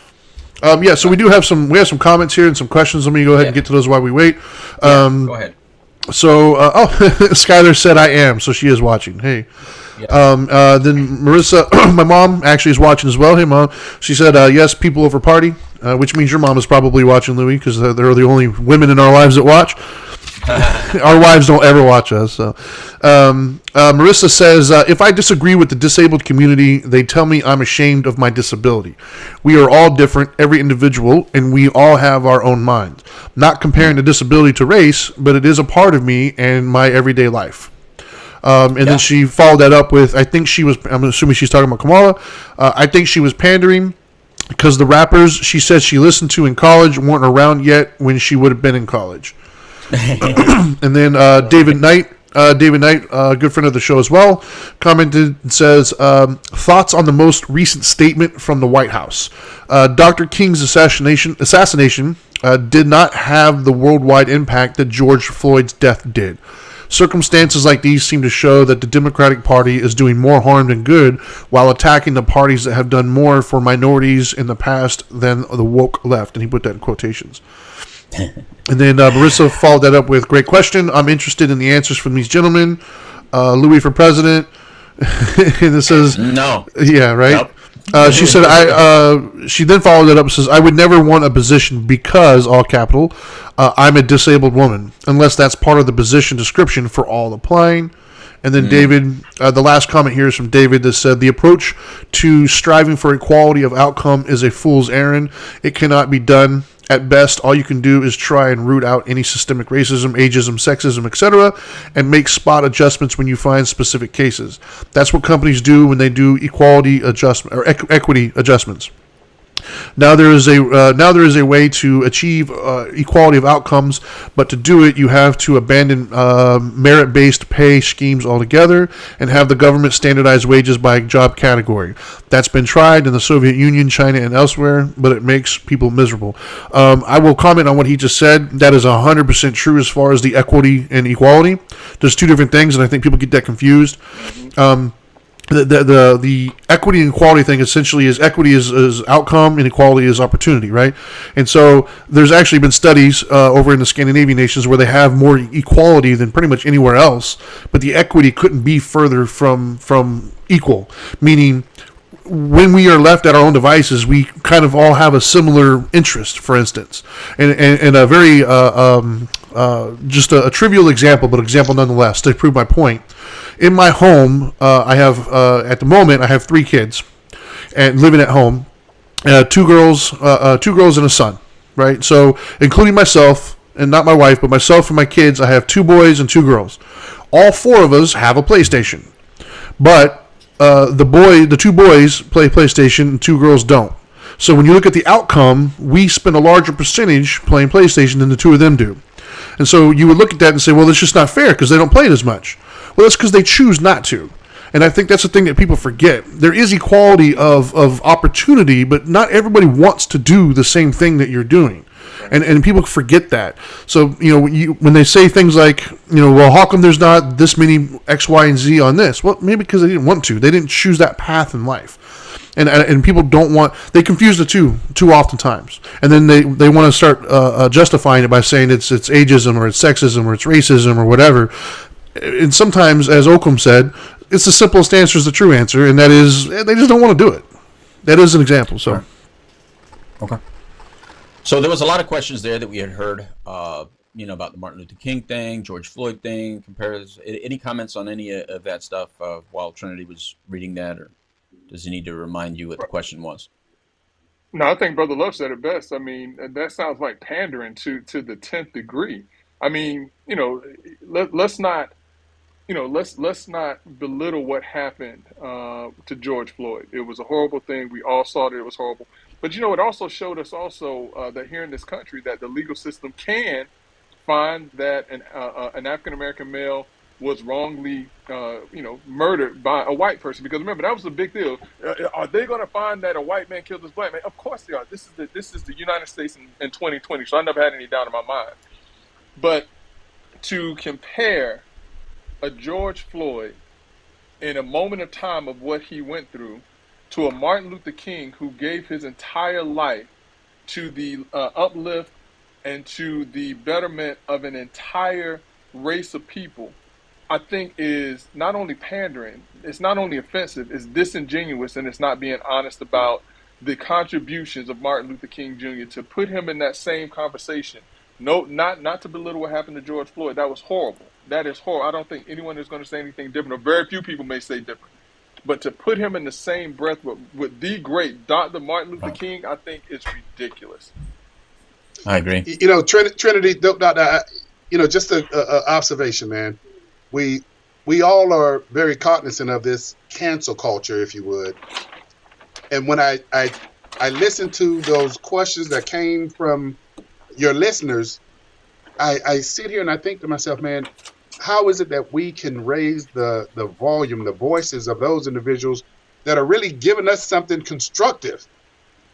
Yeah. So we have some comments here and some questions. Let me go ahead and get to those while we wait. Go ahead. So, Skylar said I am, so she is watching. Hey. Yeah. Then Marissa, my mom, actually is watching as well. Hey, Mom. She said, yes, people over party, which means your mom is probably watching, Louis, because they're the only women in our lives that watch. Our wives don't ever watch us. So, Marissa says, if I disagree with the disabled community, they tell me I'm ashamed of my disability. We are all different, every individual, and we all have our own minds. Not comparing the disability to race, but it is a part of me and my everyday life. Then she followed that up with, I'm assuming she's talking about Kamala. I think she was pandering because the rappers she said she listened to in college weren't around yet when she would have been in college. And then David Knight, a good friend of the show as well, commented and says, thoughts on the most recent statement from the White House. Dr. King's assassination did not have the worldwide impact that George Floyd's death did. Circumstances like these seem to show that the Democratic Party is doing more harm than good while attacking the parties that have done more for minorities in the past than the woke left. And he put that in quotations. And then Marissa followed that up with, great question. I'm interested in the answers from these gentlemen. Louis for president. And it says... No. Yeah, right? Nope. She said, she then followed it up and says, I would never want a position because, all capital, I'm a disabled woman, unless that's part of the position description for all applying. And then David, the last comment here is from David that said, the approach to striving for equality of outcome is a fool's errand. It cannot be done. At best, all you can do is try and root out any systemic racism, ageism, sexism, etc., and make spot adjustments when you find specific cases. That's what companies do when they do equality adjustment or equity adjustments. Now there is a way to achieve equality of outcomes, but to do it, you have to abandon merit-based pay schemes altogether and have the government standardize wages by job category. That's been tried in the Soviet Union, China, and elsewhere, but it makes people miserable. I will comment on what he just said. That is 100% true as far as the equity and equality. There's two different things, and I think people get that confused. The equity and equality thing essentially is equity is outcome and equality is opportunity, right? And so there's actually been studies over in the Scandinavian nations where they have more equality than pretty much anywhere else, but the equity couldn't be further from equal, meaning when we are left at our own devices, we kind of all have a similar interest, for instance. And a very, just a trivial example, but example nonetheless, to prove my point. In my home, I have, at the moment, I have 3 kids and living at home, 2 girls and a son, right? So including myself, and not my wife, but myself and my kids, I have 2 boys and 2 girls. All 4 of us have a PlayStation, but the 2 boys play PlayStation and 2 girls don't. So when you look at the outcome, we spend a larger percentage playing PlayStation than the 2 of them do. And so you would look at that and say, well, that's just not fair because they don't play it as much. Well, that's because they choose not to. And I think that's the thing that people forget. There is equality of opportunity, but not everybody wants to do the same thing that you're doing. And people forget that. So, when they say things like, well, how come there's not this many X, Y, and Z on this? Well, maybe because they didn't want to. They didn't choose that path in life. And people they confuse the two too oftentimes. And then they want to start justifying it by saying it's ageism or it's sexism or it's racism or whatever. And sometimes, as Occam said, it's the simplest answer is the true answer, and that is they just don't want to do it. That is an example. So, okay. So there was a lot of questions there that we had heard, about the Martin Luther King thing, George Floyd thing. Compares any comments on any of that stuff while Trinity was reading that, or does he need to remind you what the question was? No, I think Brother Love said it best. I mean, that sounds like pandering to the 10th degree. I mean, let's not. Let's not belittle what happened to George Floyd. It was a horrible thing. We all saw that it was horrible. But it also showed us that here in this country that the legal system can find that an African American male was wrongly, murdered by a white person? Because remember, that was a big deal. Are they going to find that a white man killed this black man? Of course they are. This is the United States in 2020. So I never had any doubt in my mind. But to compare a George Floyd in a moment of time of what he went through to a Martin Luther King who gave his entire life to the uplift and to the betterment of an entire race of people, I think is not only pandering, it's not only offensive, it's disingenuous, and it's not being honest about the contributions of Martin Luther King Jr. To put him in that same conversation. No, not to belittle what happened to George Floyd. That was horrible. That is horrible. I don't think anyone is going to say anything different, or very few people may say different. But to put him in the same breath with the great Dr. Martin Luther King, I think it's ridiculous. I agree. Trinity, just an observation, man. We all are very cognizant of this cancel culture, if you would. And when I listen to those questions that came from your listeners, I sit here and I think to myself, man, how is it that we can raise the volume, the voices of those individuals that are really giving us something constructive?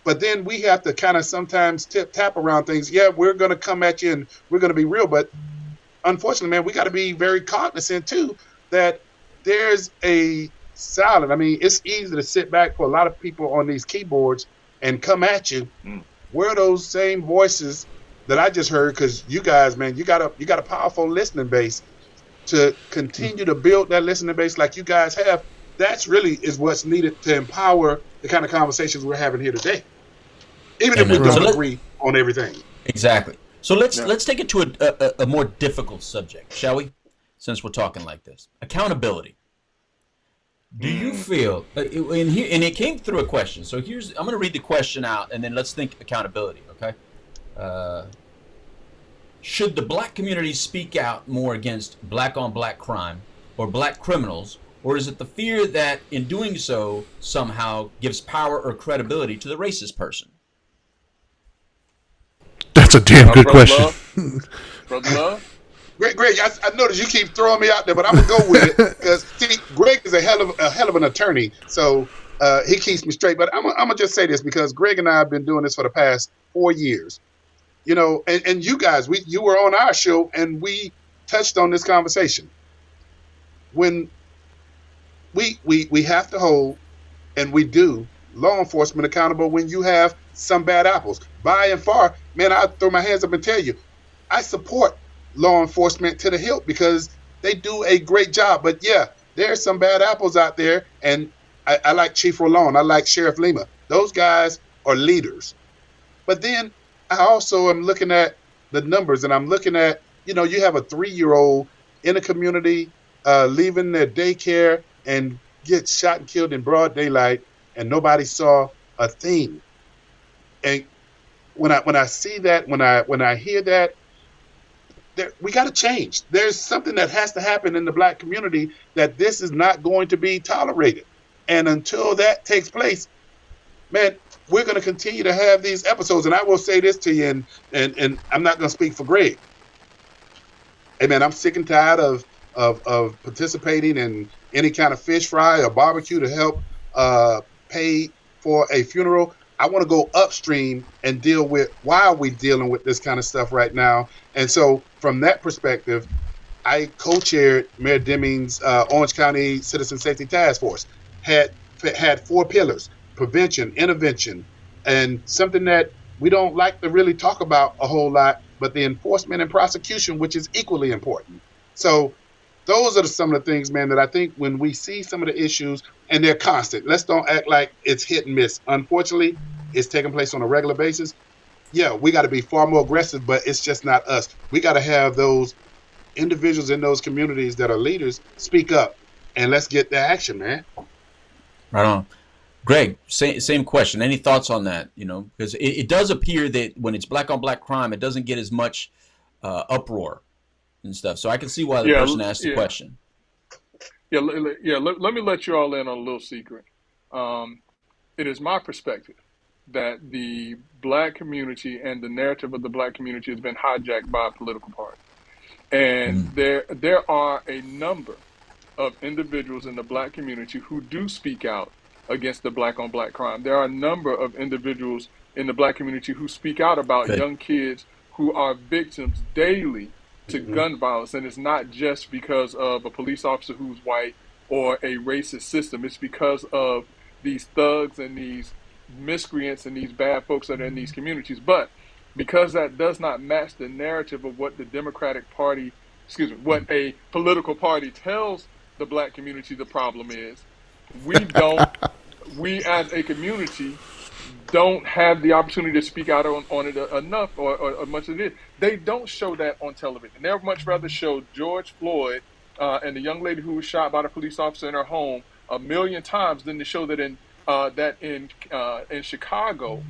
But then we have to kind of sometimes tap around things. Yeah, we're going to come at you and we're going to be real. But unfortunately, man, we got to be very cognizant, too, that there's a silent. I mean, it's easy to sit back for a lot of people on these keyboards and come at you. Where are those same voices that I just heard? Because you guys, man, you got a powerful listening base to continue to build that listening base like you guys have. That's really is what's needed to empower the kind of conversations we're having here today, even if we don't agree on everything. Exactly. So let's take it to a more difficult subject, shall we? Since we're talking like this, accountability. Do you feel and it came through a question? So I'm going to read the question out, and then let's think accountability. Okay. Should the black community speak out more against black-on-black crime or black criminals, or is it the fear that in doing so somehow gives power or credibility to the racist person? That's a damn good question. Brother Love? Greg, I noticed you keep throwing me out there, but I'm gonna go with it because Greg is a hell of an attorney, so he keeps me straight. But I'm gonna just say this because Greg and I have been doing this for the past 4 years. And you guys, you were on our show and we touched on this conversation. When we have to hold, and we do, law enforcement accountable when you have some bad apples. By and far, man, I throw my hands up and tell you, I support law enforcement to the hilt because they do a great job. But yeah, there's some bad apples out there, and I like Chief Rolon, I like Sheriff Lima. Those guys are leaders. But then I also am looking at the numbers, and I'm looking at, you have a 3-year-old in a community leaving their daycare and get shot and killed in broad daylight, and nobody saw a thing. And when I see that, when I hear that, we got to change. There's something that has to happen in the black community that this is not going to be tolerated. And until that takes place, man, we're going to continue to have these episodes. And I will say this to you, and I'm not going to speak for Greg. Hey, man, I'm sick and tired of participating in any kind of fish fry or barbecue to help pay for a funeral. I want to go upstream and deal with why are we dealing with this kind of stuff right now. And so from that perspective, I co-chaired Mayor Deming's Orange County Citizen Safety Task Force, had 4 pillars: prevention, intervention, and something that we don't like to really talk about a whole lot, but the enforcement and prosecution, which is equally important. So those are some of the things, man, that I think when we see some of the issues, and they're constant, let's don't act like it's hit and miss. Unfortunately, it's taking place on a regular basis. Yeah, we got to be far more aggressive, but it's just not us. We got to have those individuals in those communities that are leaders speak up, and let's get the action, man. Right on. Greg, same question. Any thoughts on that? Because it does appear that when it's black on black crime, it doesn't get as much uproar and stuff. So I can see why the person asked the question. Let me let you all in on a little secret. It is my perspective that the black community and the narrative of the black community has been hijacked by a political party. And there are a number of individuals in the black community who do speak out against the black on black crime. There are a number of individuals in the black community who speak out about young kids who are victims daily to gun violence. And it's not just because of a police officer who's white or a racist system. It's because of these thugs and these miscreants and these bad folks that are in these communities. But because that does not match the narrative of what the Democratic Party, what a political party tells the black community the problem is, we as a community don't have the opportunity to speak out on it enough or much as it is. They don't show that on television. They'd much rather show George Floyd and the young lady who was shot by the police officer in her home 1,000,000 times than to show that in Chicago,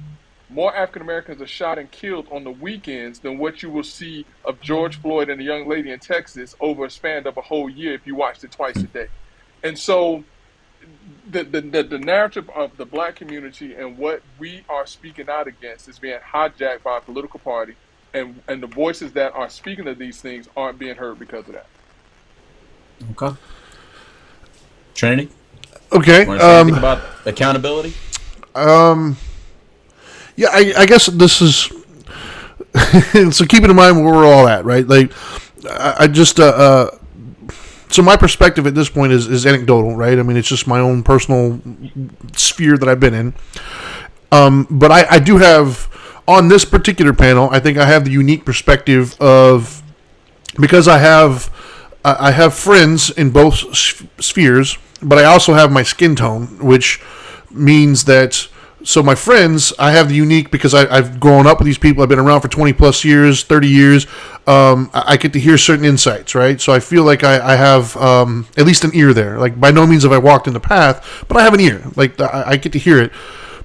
more African Americans are shot and killed on the weekends than what you will see of George Floyd and the young lady in Texas over a span of a whole year if you watched it twice a day. And so the narrative of the black community and what we are speaking out against is being hijacked by a political party, and the voices that are speaking of these things aren't being heard because of that. Okay. Trinity? Okay. Want to say anything about accountability? Yeah, I guess this is so keeping in mind where we're all at, right? Like, I just so my perspective at this point is anecdotal, right? I mean, it's just my own personal sphere that I've been in. But I do have on this particular panel, I think I have the unique perspective of, because I have friends in both spheres, but I also have my skin tone, which means that. So my friends, I have the unique, because I've grown up with these people. I've been around for 20 plus years, 30 years. I get to hear certain insights, right? So I feel like I have at least an ear there. Like, by no means have I walked in the path, but I have an ear. Like, I get to hear it.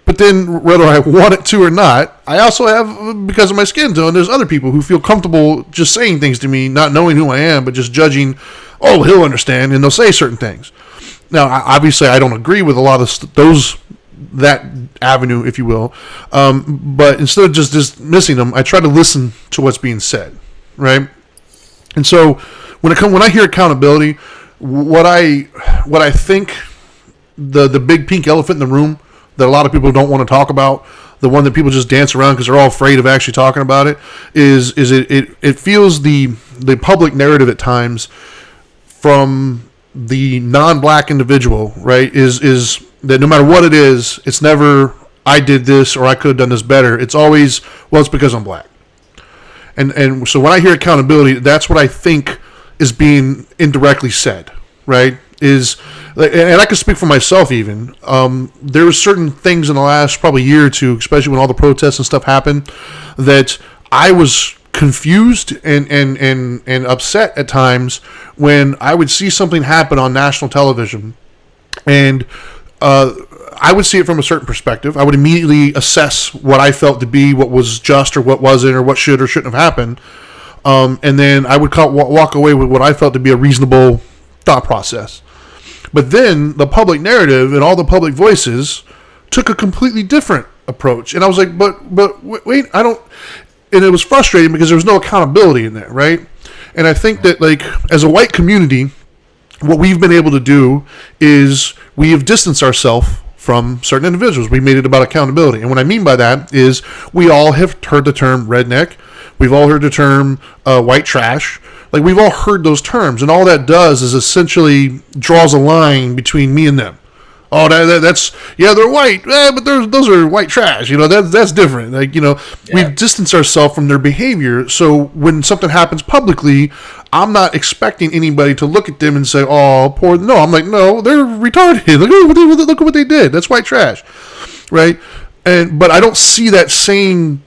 But then, whether I want it to or not, I also have, because of my skin tone, there's other people who feel comfortable just saying things to me, not knowing who I am, but just judging, oh, he'll understand, and they'll say certain things. Now, obviously, I don't agree with a lot of that avenue, if you will. But instead of just dismissing them, I try to listen to what's being said, right? And so when I hear accountability, what I think the big pink elephant in the room that a lot of people don't want to talk about, the one that people just dance around because they're all afraid of actually talking about it, is it feels the public narrative at times from the non-black individual, right, is that no matter what it is, it's never, I did this or I could have done this better. It's always, well, it's because I'm black. And so when I hear accountability, that's what I think is being indirectly said, right? And I can speak for myself even. There were certain things in the last probably year or two, especially when all the protests and stuff happened, that I was confused and upset at times when I would see something happen on national television, and I would see it from a certain perspective. I would immediately assess what I felt to be what was just or what wasn't, or what should or shouldn't have happened, and then I would walk away with what I felt to be a reasonable thought process. But then the public narrative and all the public voices took a completely different approach, and I was like, but wait, I don't. And it was frustrating because there was no accountability in there, right? And I think that, like, as a white community, what we've been able to do is we have distanced ourselves from certain individuals. We made it about accountability. And what I mean by that is we all have heard the term redneck. We've all heard the term white trash. Like, we've all heard those terms. And all that does is essentially draws a line between me and them. Oh, that's, yeah, they're white, but those are white trash. You know, that's different. Like, you know, we've distanced ourselves from their behavior. So when something happens publicly, I'm not expecting anybody to look at them and say, oh, poor. No, I'm like, no, they're retarded. Look at what they did. That's white trash, right? But I don't see that same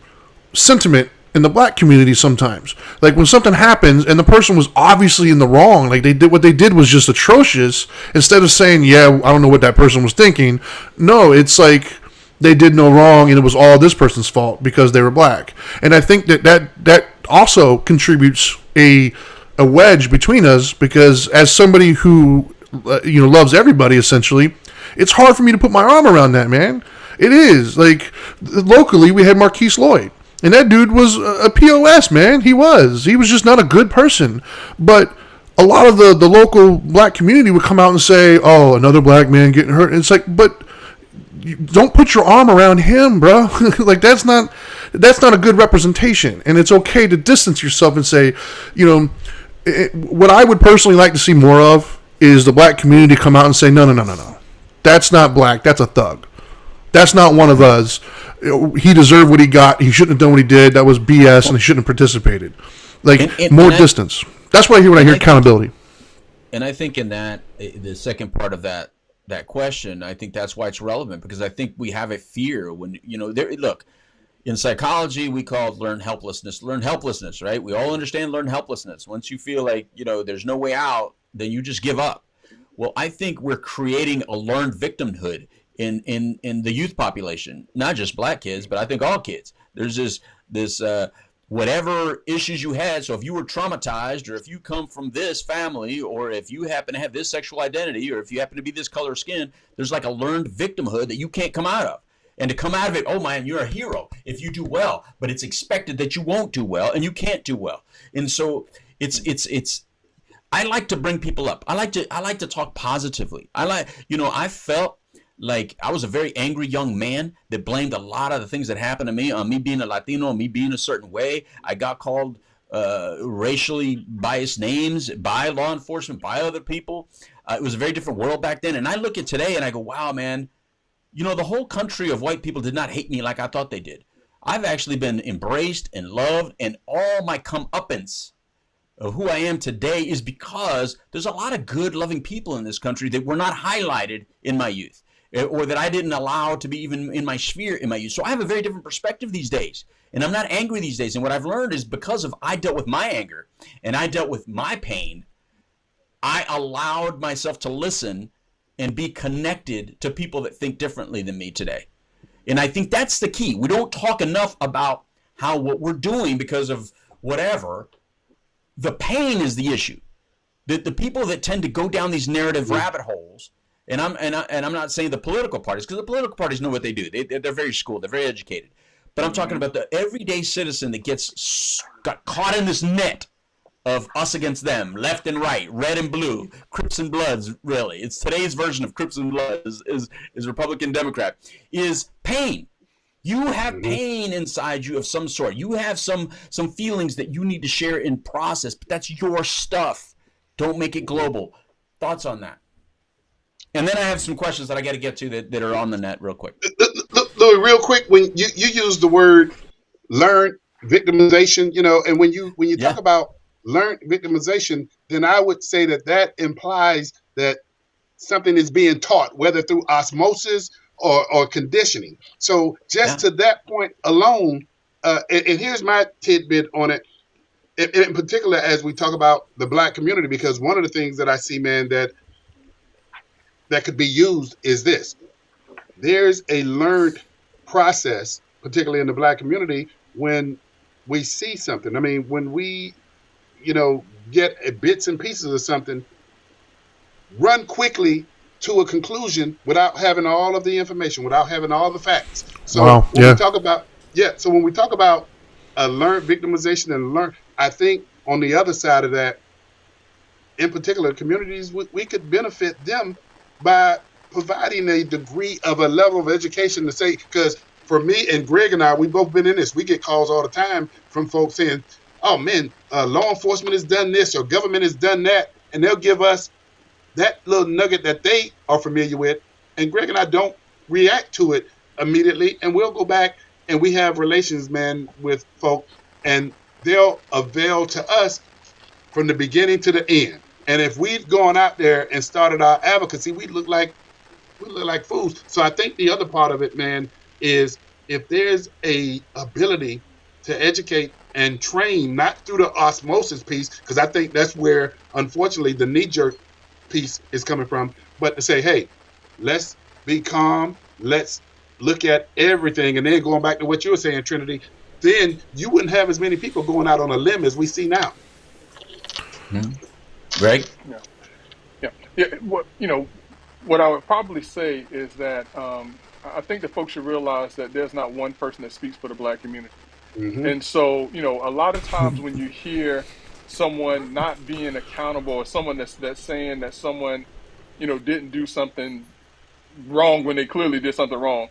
sentiment in the black community sometimes. Like, when something happens and the person was obviously in the wrong, like what they did was just atrocious, instead of saying, yeah, I don't know what that person was thinking, no, it's like they did no wrong and it was all this person's fault because they were black. And I think that also contributes a wedge between us, because as somebody who loves everybody, essentially, it's hard for me to put my arm around that, man. It is. Like, locally, we had Marquise Lloyd. And that dude was a POS, man. He was. He was just not a good person. But a lot of the local black community would come out and say, oh, another black man getting hurt. And it's like, but don't put your arm around him, bro. Like, that's not a good representation. And it's okay to distance yourself and say, what I would personally like to see more of is the black community come out and say, no. That's not black. That's a thug. That's not one of us. He deserved what he got. He shouldn't have done what he did. That was BS, and he shouldn't have participated. Like, more distance. That's what I hear when I hear accountability. And I think in that, the second part of that question, I think that's why it's relevant, because I think we have a fear when, look, in psychology, we call it learned helplessness, right? We all understand learned helplessness. Once you feel like, there's no way out, then you just give up. Well, I think we're creating a learned victimhood in the youth population, not just black kids, but I think all kids. There's this whatever issues you had. So if you were traumatized, or if you come from this family, or if you happen to have this sexual identity, or if you happen to be this color of skin, there's like a learned victimhood that you can't come out of. And to come out of it, oh man, you're a hero if you do well, but it's expected that you won't do well and you can't do well. And so it's I like to bring people up. I like to talk positively. I felt like I was a very angry young man that blamed a lot of the things that happened to me on me being a Latino, on me being a certain way. I got called racially biased names by law enforcement, by other people. It was a very different world back then. And I look at today and I go, wow, man, the whole country of white people did not hate me like I thought they did. I've actually been embraced and loved, and all my comeuppance of who I am today is because there's a lot of good, loving people in this country that were not highlighted in my youth, or that I didn't allow to be even in my sphere in my youth. So I have a very different perspective these days, and I'm not angry these days. And what I've learned is, because of I dealt with my anger and I dealt with my pain, I allowed myself to listen and be connected to people that think differently than me today. And I think that's the key. We don't talk enough about how what we're doing because of whatever. The pain is the issue. The people that tend to go down these narrative rabbit holes, and I'm not saying the political parties, because the political parties know what they do. They're very schooled. They're very educated. But I'm talking about the everyday citizen that got caught in this net of us against them, left and right, red and blue, Crips and Bloods, really. It's today's version of Crips and Bloods is Republican Democrat, is pain. You have pain inside you of some sort. You have some feelings that you need to share and process, but that's your stuff. Don't make it global. Thoughts on that? And then I have some questions that I got to get to that are on the net real quick. Louis, real quick, when you use the word learned victimization, and when you talk about learned victimization, then I would say that implies that something is being taught, whether through osmosis or conditioning. So just to that point alone, and here's my tidbit on it, in particular as we talk about the black community, because one of the things that I see, man, that could be used is this. There's a learned process, particularly in the black community, when we see something. I mean, when we get bits and pieces of something, run quickly to a conclusion without having all of the information, without having all the facts. So when we talk about learned victimization and learn, I think on the other side of that, in particular communities, we could benefit them by providing a degree of a level of education to say, because for me and Greg and I, we've both been in this. We get calls all the time from folks saying, oh man, law enforcement has done this or government has done that, and they'll give us that little nugget that they are familiar with, and Greg and I don't react to it immediately, and we'll go back and we have relations, man, with folk, and they'll avail to us from the beginning to the end. And if we'd gone out there and started our advocacy, we look like fools. So I think the other part of it, man, is if there's a ability to educate and train, not through the osmosis piece, because I think that's where, unfortunately, the knee-jerk piece is coming from, but to say, hey, let's be calm, let's look at everything, and then going back to what you were saying, Trinity, then you wouldn't have as many people going out on a limb as we see now. Greg? Yeah. What I would probably say is that I think that folks should realize that there's not one person that speaks for the black community. Hmm. And so, a lot of times when you hear someone not being accountable, or someone that's saying that someone, didn't do something wrong when they clearly did something wrong,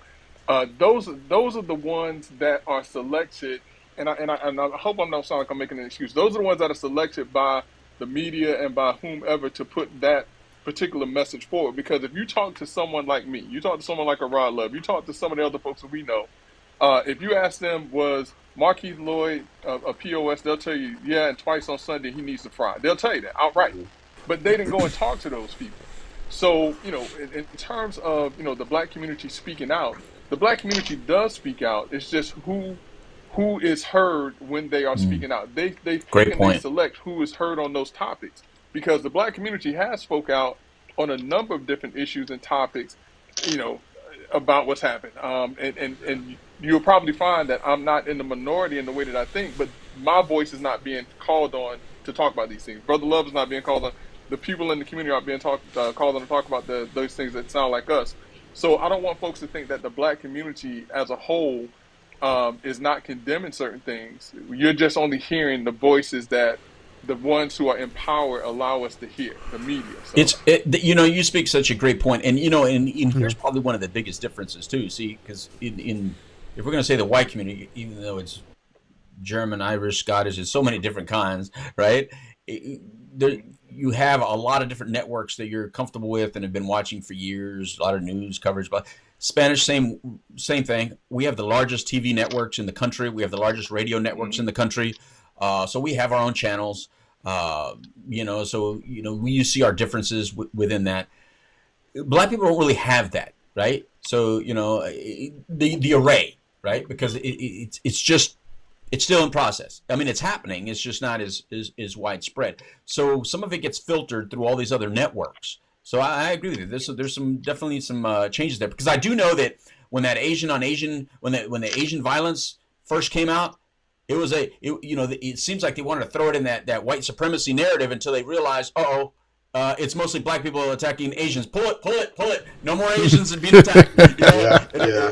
those are the ones that are selected. And I hope I don't sound like I'm making an excuse. Those are the ones that are selected by the media and by whomever to put that particular message forward. Because if you talk to someone like me, you talk to someone like a Rod Love, you talk to some of the other folks that we know, if you ask them, was Markeith Lloyd a POS, they'll tell you, yeah, and twice on Sunday he needs to fry. They'll tell you that outright. But they didn't go and talk to those people. So, in terms of, the black community speaking out, the black community does speak out. It's just who is heard when they are speaking out. They pick Great and point. they select who is heard on those topics, because the black community has spoke out on a number of different issues and topics, about what's happened. And you'll probably find that I'm not in the minority in the way that I think, but my voice is not being called on to talk about these things. Brother Love is not being called on. The people in the community are being called on to talk about those things that sound like us. So I don't want folks to think that the black community as a whole is not condemning certain things. You're just only hearing the voices that the ones who are in power allow us to hear, the media. So. You speak such a great point, and here's probably one of the biggest differences too. See, because if we're going to say the white community, even though it's German, Irish, Scottish, there's so many different kinds, right? You have a lot of different networks that you're comfortable with and have been watching for years. A lot of news coverage, but Spanish, same thing. We have the largest TV networks in the country. We have the largest radio networks in the country. So we have our own channels. We see our differences within that. Black people don't really have that, right? So the array, right? Because it's still in process. I mean, it's happening. It's just not as widespread. So some of it gets filtered through all these other networks. So I agree with you. There's definitely some changes there, because I do know that when that when the Asian violence first came out, it seems like they wanted to throw it in that white supremacy narrative until they realized, it's mostly black people attacking Asians. Pull it. No more Asians being attacked. Yeah.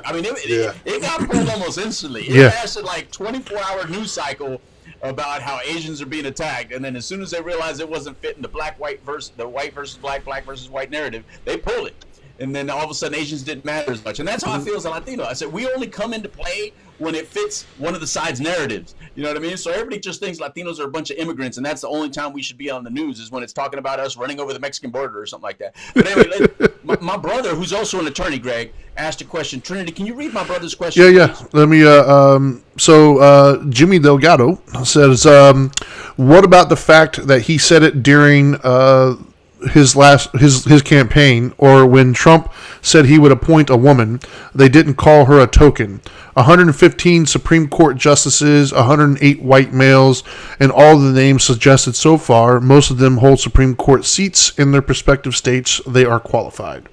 I mean, it got pulled almost instantly. It lasted like 24-hour news cycle about how Asians are being attacked, and then as soon as they realized it wasn't fitting the white versus black versus white narrative, they pulled it. And then all of a sudden Asians didn't matter as much. And that's how I feel as a Latino. I said, we only come into play when it fits one of the side's narratives. You know what I mean? So everybody just thinks Latinos are a bunch of immigrants, and that's the only time we should be on the news is when it's talking about us running over the Mexican border or something like that. But anyway, my brother, who's also an attorney, Greg, asked a question. Trinity, can you read my brother's question? Yeah. Please? Let me. So Jimmy Delgado says, "What about the fact that he said it during his campaign, or when Trump said he would appoint a woman, they didn't call her a token? 115 Supreme Court justices, 108 white males, and all the names suggested so far, most of them hold Supreme Court seats in their respective states. They are qualified."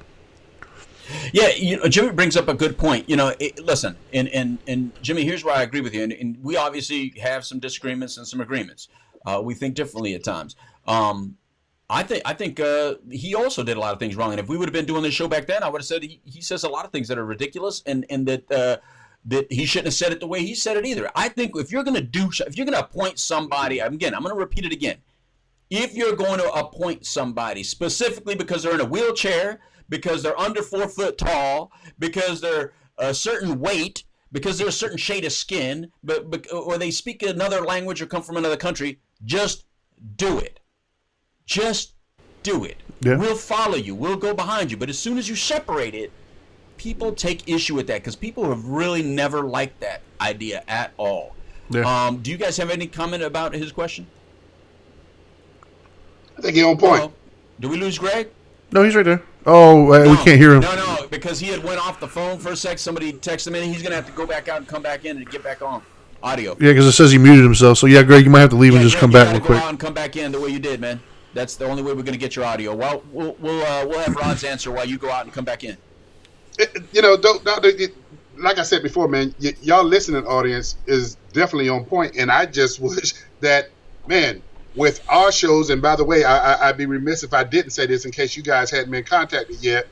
Yeah, Jimmy brings up a good point. Listen, and Jimmy, here's where I agree with you. And we obviously have some disagreements and some agreements. We think differently at times. I think he also did a lot of things wrong. And if we would have been doing this show back then, I would have said he says a lot of things that are ridiculous, and that he shouldn't have said it the way he said it either. I think if you're going to appoint somebody, again, I'm going to repeat it again. If you're going to appoint somebody specifically because they're in a wheelchair, because they're under 4 foot tall, because they're a certain weight, because they're a certain shade of skin, or they speak another language or come from another country, just do it. Just do it. Yeah. We'll follow you. We'll go behind you. But as soon as you separate it, people take issue with that, because people have really never liked that idea at all. Yeah. Do you guys have any comment about his question? I think he's on point. Do we lose Greg? No, he's right there. We can't hear him. No, because he had went off the phone for a sec. Somebody texted him in. He's going to have to go back out and come back in and get back on audio. Yeah, because it says he muted himself. So, yeah, Greg, you might have to leave and just come back real quick. Go out and come back in the way you did, man. That's the only way we're going to get your audio. Well, we'll have Rod's answer while you go out and come back in. Like I said before, man, y'all listening audience is definitely on point, and I just wish that, man, with our shows, and by the way, I'd be remiss if I didn't say this in case you guys hadn't been contacted yet.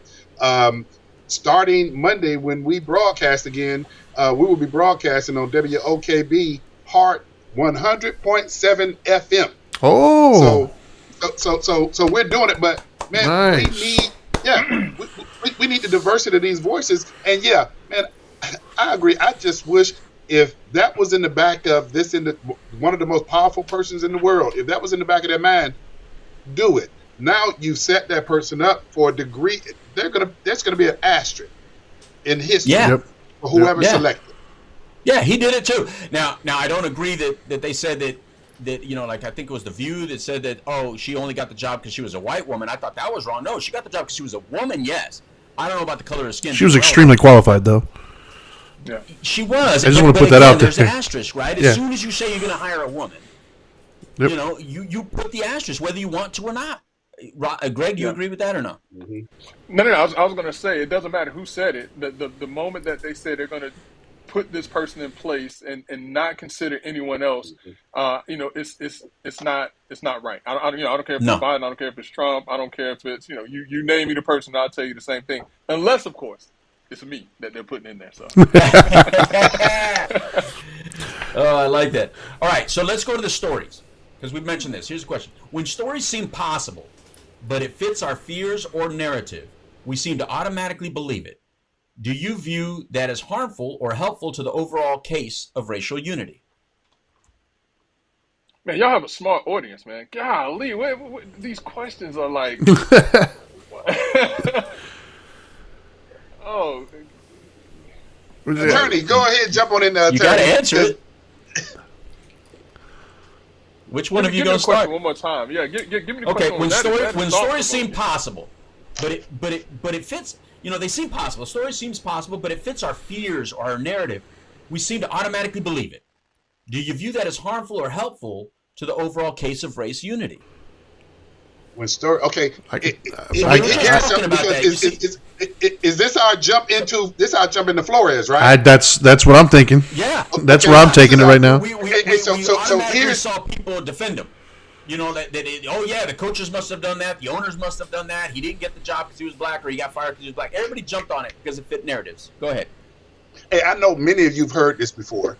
starting Monday when we broadcast again, we will be broadcasting on WOKB Heart 100.7 FM. Oh, So we're doing it, but man, nice. we need the diversity of these voices, and yeah, man, I agree. I just wish if that was in the back of this, one of the most powerful persons in the world, if that was in the back of their mind, do it. Now you set that person up for a degree. There's gonna be an asterisk in history for whoever selected. Yeah, he did it too. Now I don't agree that they said that like I think it was The View that said that she only got the job because she was a white woman. I thought that was wrong. No, she got the job because she was a woman. Yes, I don't know about the color of her skin. She was extremely qualified, though. Yeah, she was. I just want to put that out there. There's an asterisk, right? As soon as you say you're going to hire a woman, you put the asterisk whether you want to or not. Greg, do you agree with that or no? Mm-hmm. No. I was going to say it doesn't matter who said it. The moment that they say they're going to put this person in place and not consider anyone else, it's not right. I don't care if it's Biden, I don't care if it's Trump, I don't care if it's you name me the person, I'll tell you the same thing, unless of course it's me that they're putting in there. So. Oh, I like that. All right, so let's go to the stories because we've mentioned this. Here's the question: when stories seem possible, but it fits our fears or narrative, we seem to automatically believe it. Do you view that as harmful or helpful to the overall case of racial unity? Man, y'all have a smart audience, man. Golly, what these questions are like. Oh. Attorney, go ahead, jump on in there. You got to answer it. Which one of you going to start? One more time. Yeah, give me the question. Okay, when stories seem possible, but it fits. They seem possible. The story seems possible, but it fits our fears or our narrative. We seem to automatically believe it. Do you view that as harmful or helpful to the overall case of race unity? When story, okay. Is this our jump into Flores, right? That's what I'm thinking. Yeah, that's where I'm taking it right now. We automatically saw people defend him. The coaches must have done that. The owners must have done that. He didn't get the job because he was black, or he got fired because he was black. Everybody jumped on it because it fit narratives. Go ahead. Hey, I know many of you've heard this before,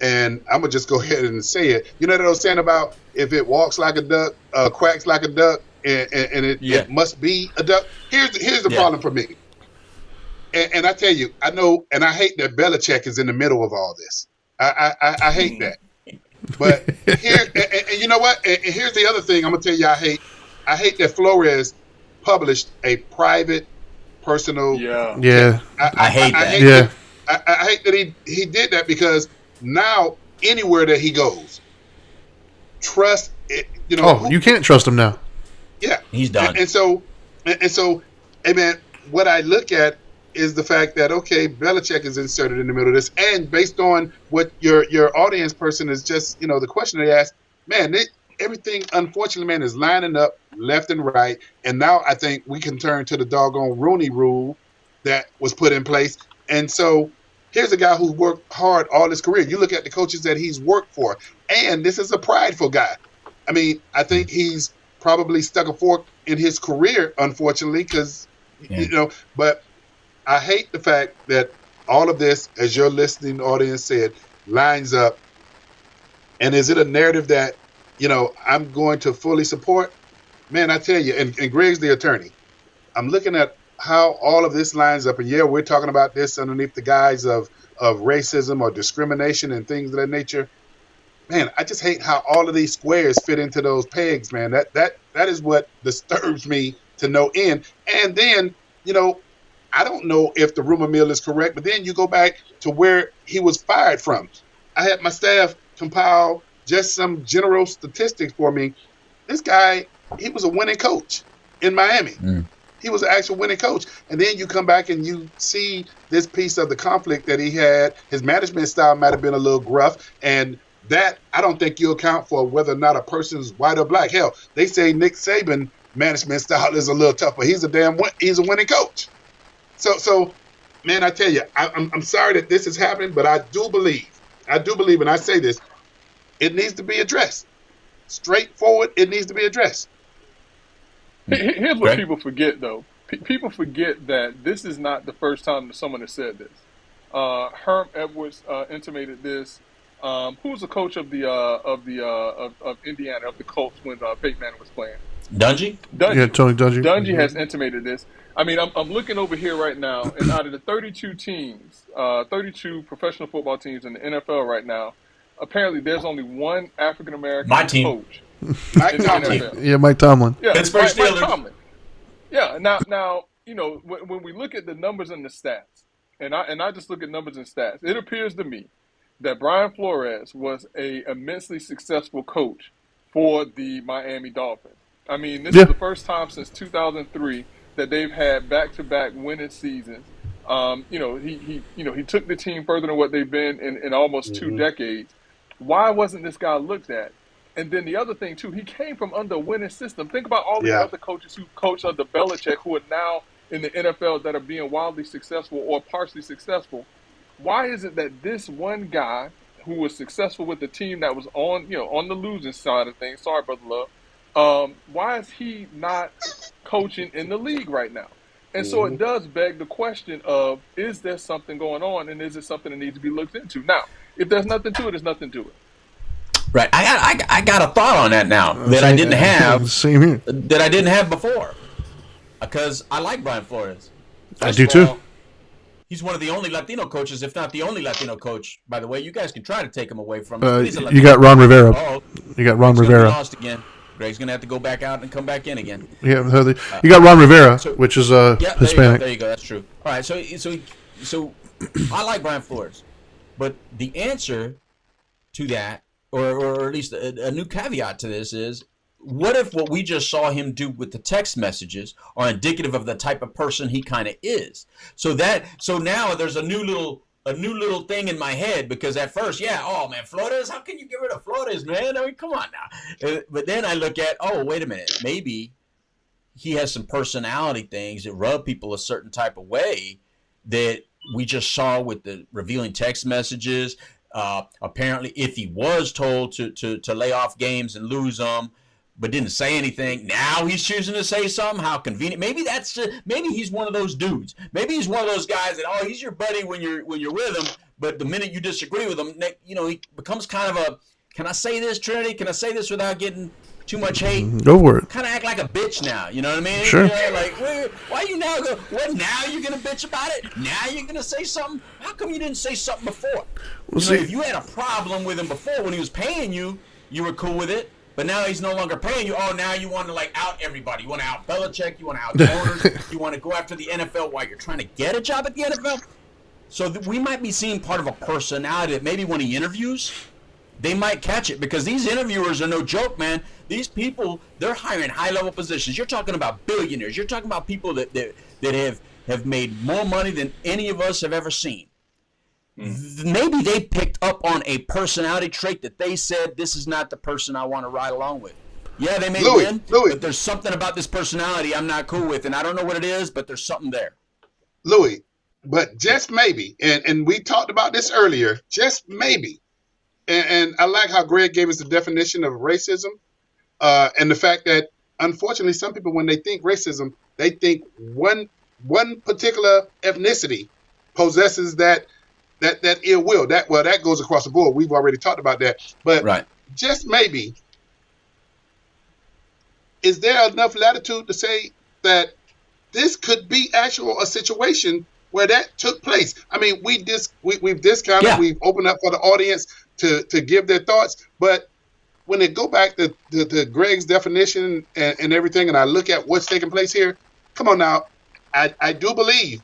and I'm gonna just go ahead and say it. You know what I was saying about if it walks like a duck, quacks like a duck, and it must be a duck. Here's the problem for me. And I tell you, I know, and I hate that Belichick is in the middle of all this. I hate that. But here, and you know what? And here's the other thing I'm gonna tell you. I hate that Flores published a private, personal. Yeah. I hate that. I hate that he did that because now anywhere that he goes, trust. You can't trust him now. Yeah, he's done. And so, hey man, what I look at is the fact that, okay, Belichick is inserted in the middle of this, and based on what your audience person is just, the question they asked, man, everything, unfortunately, man, is lining up left and right, and now I think we can turn to the doggone Rooney Rule that was put in place, and so here's a guy who's worked hard all his career. You look at the coaches that he's worked for, and this is a prideful guy. I mean, I think he's probably stuck a fork in his career, unfortunately, because, but I hate the fact that all of this, as your listening audience said, lines up. And is it a narrative that, I'm going to fully support? Man, I tell you, and Greg's the attorney. I'm looking at how all of this lines up. And yeah, we're talking about this underneath the guise of racism or discrimination and things of that nature. Man, I just hate how all of these squares fit into those pegs, man. That is what disturbs me to no end. And then, I don't know if the rumor mill is correct, but then you go back to where he was fired from. I had my staff compile just some general statistics for me. This guy, he was a winning coach in Miami. He was an actual winning coach. And then you come back and you see this piece of the conflict that he had. His management style might have been a little gruff, and that I don't think you account for whether or not a person's white or black. Hell, they say Nick Saban management style is a little tough, but he's a winning coach. So, man, I tell you, I'm sorry that this is happening, but I do believe, and I say this, it needs to be addressed. Straightforward, it needs to be addressed. Here's what people forget, though. People forget that this is not the first time that someone has said this. Herm Edwards intimated this. Who's the coach of of Indiana, of the Colts when Peyton Manning was playing? Dungy? Yeah, Tony Dungy. Dungy has intimated this. I mean, I'm looking over here right now, and out of the 32 teams, 32 professional football teams in the NFL right now, apparently there's only one African American coach Mike in the Tomlin. NFL. Yeah, Mike Tomlin. Yeah, Pittsburgh Mike Steelers. Tomlin. Yeah. Now, you know, when we look at the numbers and the stats, and I just look at numbers and stats, it appears to me that Brian Flores was a immensely successful coach for the Miami Dolphins. I mean, this is the first time since 2003 that they've had back-to-back winning seasons. You know, he took the team further than what they've been in almost 2 decades. Why wasn't this guy looked at? And then the other thing, too, he came from under a winning system. Think about all the other coaches who coached under Belichick who are now in the NFL that are being wildly successful or partially successful. Why is it that this one guy who was successful with the team that was on the losing side of things, sorry, Brother Love, why is he not coaching in the league right now? And so it does beg the question of, is there something going on, and is it something that needs to be looked into? Now, if there's nothing to it, there's nothing to it. Right. I got a thought on that now that I didn't have. Same here. That I didn't have before. Because I like Brian Flores. I do too. He's one of the only Latino coaches, if not the only Latino coach. By the way, you guys can try to take him away from him. You got Ron Rivera. Oh, you got Ron Greg's Rivera. Lost again. Greg's gonna have to go back out and come back in again. Yeah, you got Ron Rivera, which is Hispanic. There you go. That's true. All right. So I like Brian Flores, but the answer to that, or at least a new caveat to this is, what if what we just saw him do with the text messages are indicative of the type of person he kind of is? So now there's a new little thing in my head, because at first, oh man, Flores, how can you get rid of Flores, man? I mean, come on now. But then I look at, oh, wait a minute, maybe he has some personality things that rub people a certain type of way that we just saw with the revealing text messages. Apparently, if he was told to lay off games and lose them, but didn't say anything, now he's choosing to say something. How convenient. Maybe maybe he's one of those dudes. Maybe he's one of those guys that, he's your buddy when you're with him, but the minute you disagree with him, he becomes kind of a, can I say this, Trinity? Can I say this without getting too much hate? Go for it. Kind of act like a bitch now. You know what I mean? Sure. Like, why you now go? What, now you're gonna bitch about it? Now you're gonna say something? How come you didn't say something before? If you had a problem with him before when he was paying you, you were cool with it. But now he's no longer paying you. Oh, now you want to out everybody. You want to out Belichick. You want to out the owners. You want to go after the NFL while you're trying to get a job at the NFL. So we might be seeing part of a personality that maybe when he interviews, they might catch it, because these interviewers are no joke, man. These people, they're hiring high-level positions. You're talking about billionaires. You're talking about people that have made more money than any of us have ever seen. Maybe they picked up on a personality trait that they said, this is not the person I want to ride along with. Yeah, they may win, but there's something about this personality I'm not cool with, and I don't know what it is, but there's something there. Louis, but just maybe, and we talked about this earlier, just maybe, and I like how Greg gave us the definition of racism, and the fact that, unfortunately, some people, when they think racism, they think one particular ethnicity possesses that ill will. That goes across the board. We've already talked about that. But just maybe, is there enough latitude to say that this could be a situation where that took place? I mean, we've discounted, we've opened up for the audience to give their thoughts, but when they go back to Greg's definition and everything, and I look at what's taking place here, come on now, I do believe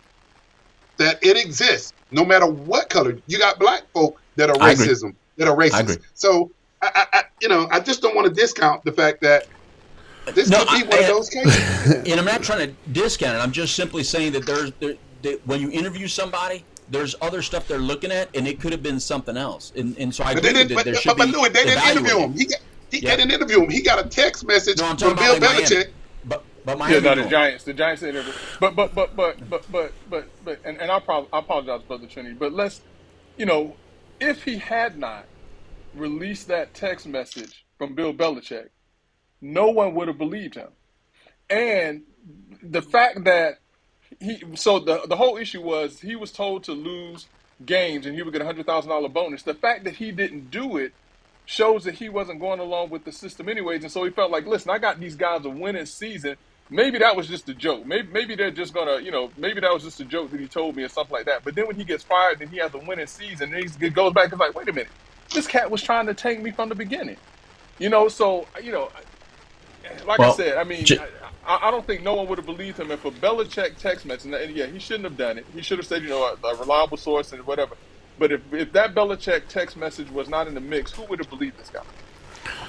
that it exists. No matter what color, you got black folk that are racist. So I just don't want to discount the fact that this could be one of those cases. And I'm not trying to discount it. I'm just simply saying that when you interview somebody, there's other stuff they're looking at, and it could have been something else. And so I agree that there should be. But Louis, they didn't interview him. They didn't interview him. He got a text message from Bill Belichick. But Miami, the Giants. The Giants interview. But and I apologize, Brother Trinity. But let's, if he had not released that text message from Bill Belichick, no one would have believed him. And the fact that So the whole issue was he was told to lose games and he would get $100,000 bonus. The fact that he didn't do it shows that he wasn't going along with the system anyways, and so he felt like, listen, I got these guys a winning season. Maybe that was just a joke. Maybe they're just gonna, maybe that was just a joke that he told me or something like that. But then when he gets fired and he has a winning season, and he goes back and like, wait a minute, this cat was trying to tank me from the beginning. So like I said, I mean, I don't think no one would have believed him if a Belichick text message. And yeah, he shouldn't have done it. He should have said, a reliable source and whatever. But if that Belichick text message was not in the mix, who would have believed this guy?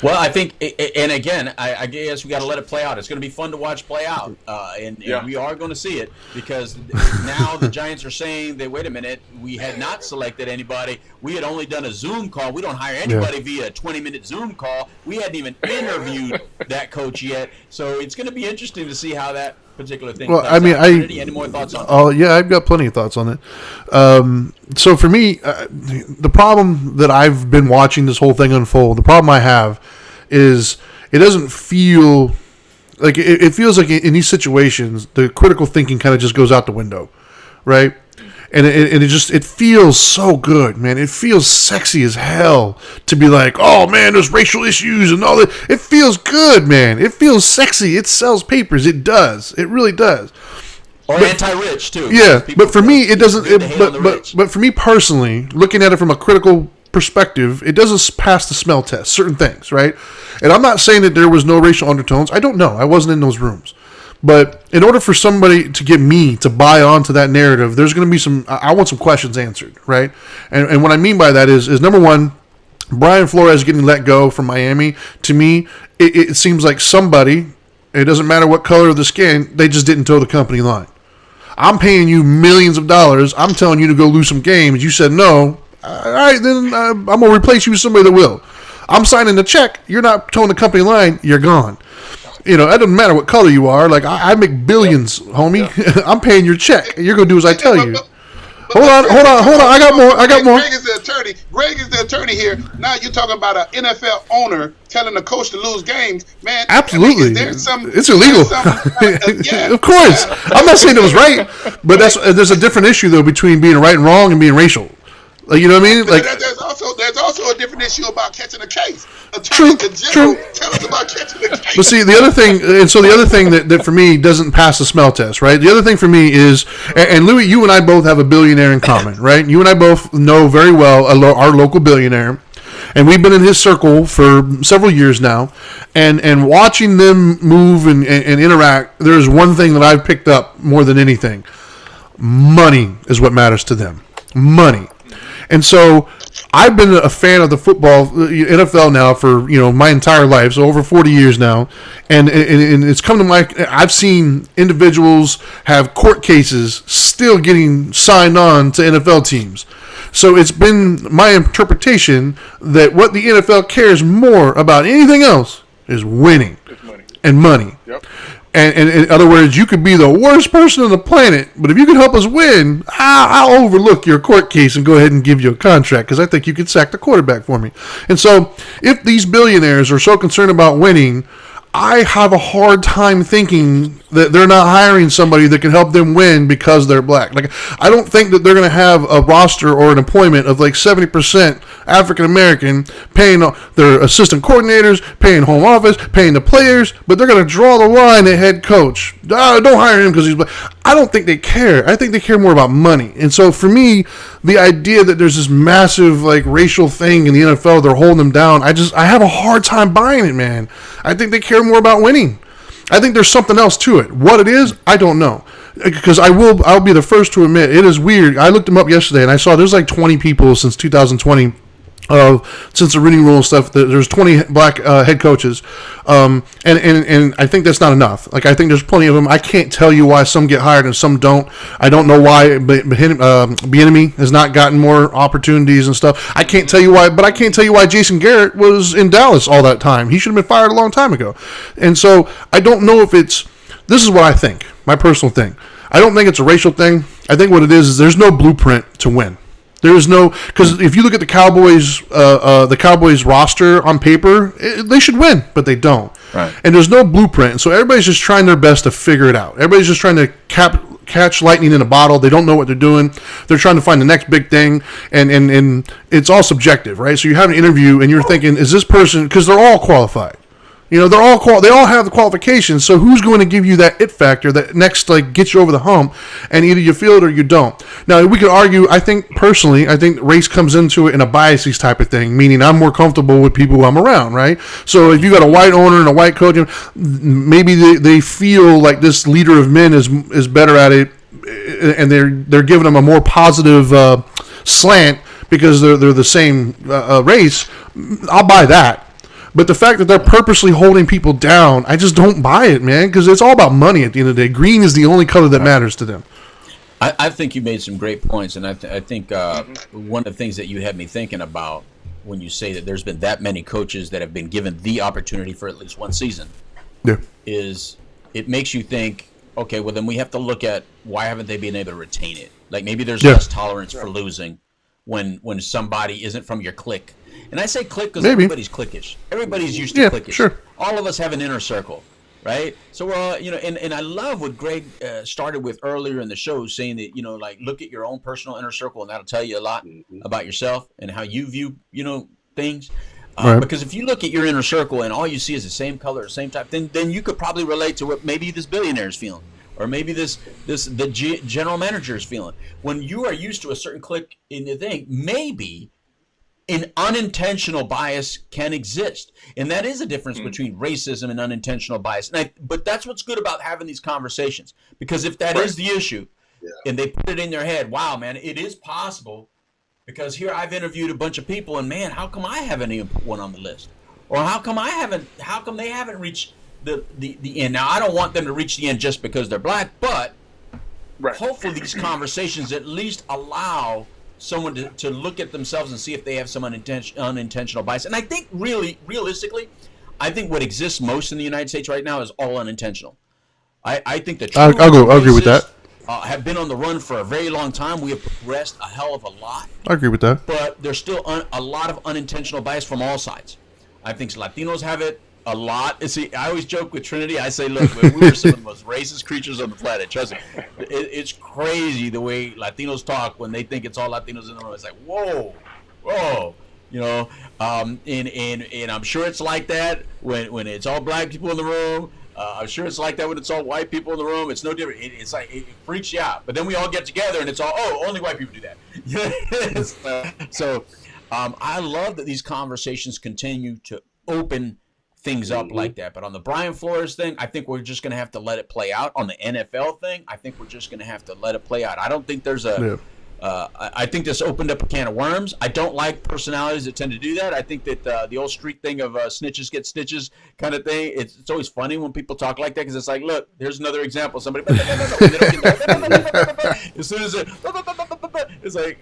Well, I think, and again, I guess we got to let it play out. It's going to be fun to watch play out, and we are going to see it because now the Giants are saying that, wait a minute, we had not selected anybody. We had only done a Zoom call. We don't hire anybody via a 20-minute Zoom call. We hadn't even interviewed that coach yet. So it's going to be interesting to see how that particular thing. Well, I mean, any more thoughts on that? Oh, yeah, I've got plenty of thoughts on it. So for me, the problem that I've been watching this whole thing unfold, the problem I have is it doesn't feel like it feels like in these situations, the critical thinking kind of just goes out the window, right? And it feels so good, man. It feels sexy as hell to be like, oh man, there's racial issues and all that. It feels good, man. It feels sexy. It sells papers. It does. It really does. Or anti-rich too. Yeah, but for me, it doesn't. But for me personally, looking at it from a critical perspective, it doesn't pass the smell test. Certain things, right? And I'm not saying that there was no racial undertones. I don't know. I wasn't in those rooms. But in order for somebody to get me to buy onto that narrative, there's going to be some. I want some questions answered, right? And what I mean by that is number one, Brian Flores getting let go from Miami. To me, it seems like somebody. It doesn't matter what color of the skin. They just didn't toe the company line. I'm paying you millions of dollars. I'm telling you to go lose some games. You said no. All right, then I'm going to replace you with somebody that will. I'm signing the check. You're not towing the company line. You're gone. It doesn't matter what color you are. Like, I make billions, homie. I'm paying your check. You're going to do as I tell you. Hold on. I got more. Greg is the attorney here. Now you're talking about an NFL owner telling a coach to lose games, man. Absolutely, it's illegal. Yeah, of course. I'm not saying it was right, but there's a different issue though between being right and wrong and being racial. Like, you know what I mean? Like, there's also a different issue about catching a case. True. Tell us about catching a case. But see, the other thing that for me doesn't pass the smell test, right? The other thing for me is, and Louis, you and I both have a billionaire in common, right? You and I both know very well our local billionaire, and we've been in his circle for several years now, and watching them move and interact, there's one thing that I've picked up more than anything. Money is what matters to them. Money. And so I've been a fan of the football NFL now for my entire life, so over 40 years now, and it's come to I've seen individuals have court cases still getting signed on to NFL teams. So it's been my interpretation that what the NFL cares more about anything else is winning and money. Yep. And in other words, you could be the worst person on the planet, but if you can help us win, I'll overlook your court case and go ahead and give you a contract because I think you could sack the quarterback for me. And so if these billionaires are so concerned about winning, I have a hard time thinking that they're not hiring somebody that can help them win because they're black. Like, I don't think that they're going to have a roster or an employment of like 70% African American, paying their assistant coordinators, paying home office, paying the players, but they're going to draw the line at head coach. Don't hire him because he's black. I don't think they care. I think they care more about money. And so for me, the idea that there's this massive like racial thing in the NFL, they're holding them down, I have a hard time buying it, man. I think they care more about winning. I think there's something else to it. What it is, I don't know. Because I'll be the first to admit, it is weird. I looked them up yesterday and I saw there's like 20 people since 2020. Since the reading rule and stuff, there's 20 black head coaches, and I think that's not enough. Like, I think there's plenty of them. I can't tell you why some get hired and some don't. I don't know why Bieniemy has not gotten more opportunities and stuff. I can't tell you why, but I can't tell you why Jason Garrett was in Dallas all that time. He should have been fired a long time ago. And so I don't know if this is what I think, my personal thing. I don't think it's a racial thing. I think what it is there's no blueprint to win. There is no, because if you look at the Cowboys roster on paper, they should win, but they don't. Right. And there's no blueprint, so everybody's just trying their best to figure it out. Everybody's just trying to catch lightning in a bottle. They don't know what they're doing. They're trying to find the next big thing, and it's all subjective, right? So you have an interview, and you're thinking, is this person, because they're all qualified. You know, they all have the qualifications, so who's going to give you that it factor that next, like, gets you over the hump, and either you feel it or you don't. Now, we could argue, I think race comes into it in a biases type of thing, meaning I'm more comfortable with people who I'm around, right? So if you got a white owner and a white coach, maybe they feel like this leader of men is better at it, and they're giving them a more positive slant because they're the same race. I'll buy that. But the fact that they're purposely holding people down, I just don't buy it, man, because it's all about money at the end of the day. Green is the only color that matters to them. I think you made some great points, and I think one of the things that you had me thinking about when you say that there's been that many coaches that have been given the opportunity for at least one season is it makes you think, okay, well, then we have to look at why haven't they been able to retain it? Like maybe there's less tolerance for losing when somebody isn't from your clique. And I say clique because everybody's cliquish. Everybody's used to cliquish. Sure. All of us have an inner circle, right? So, and I love what Greg started with earlier in the show, saying that, like, look at your own personal inner circle, and that'll tell you a lot about yourself and how you view, things. Right. Because if you look at your inner circle and all you see is the same color, the same type, then you could probably relate to what maybe this billionaire is feeling, or maybe the general manager is feeling. When you are used to a certain clique in the thing, maybe an unintentional bias can exist, and that is a difference between racism and unintentional bias. But that's what's good about having these conversations, because if that is the issue, and they put it in their head, wow, man, it is possible, because here I've interviewed a bunch of people, and man, how come I haven't even put one on the list, or how come they haven't reached the end? Now, I don't want them to reach the end just because they're black, but hopefully these conversations at least allow someone to look at themselves and see if they have some unintentional bias. And I think realistically, I think what exists most in the United States right now is all unintentional. I think the I'll agree with that. Have been on the run for a very long time. We have progressed a hell of a lot. I agree with that. But there's still a lot of unintentional bias from all sides. I think Latinos have it a lot. See, I always joke with Trinity. I say, look, we were some of the most racist creatures on the planet. Trust me. It's crazy the way Latinos talk when they think it's all Latinos in the room. It's like, whoa. And I'm sure it's like that when it's all black people in the room. I'm sure it's like that when it's all white people in the room. It's no different. It's like it freaks you out. But then we all get together and it's all, only white people do that. So I love that these conversations continue to open things up like that. But on the Brian Flores thing, I think we're just going to have to let it play out. On the NFL thing, I think we're just going to have to let it play out. I don't think there's I think this opened up a can of worms. I don't like personalities that tend to do that. I think that the old street thing of snitches get stitches kind of thing, it's always funny when people talk like that, because it's like, look, here's another example. Somebody, as soon as it's like,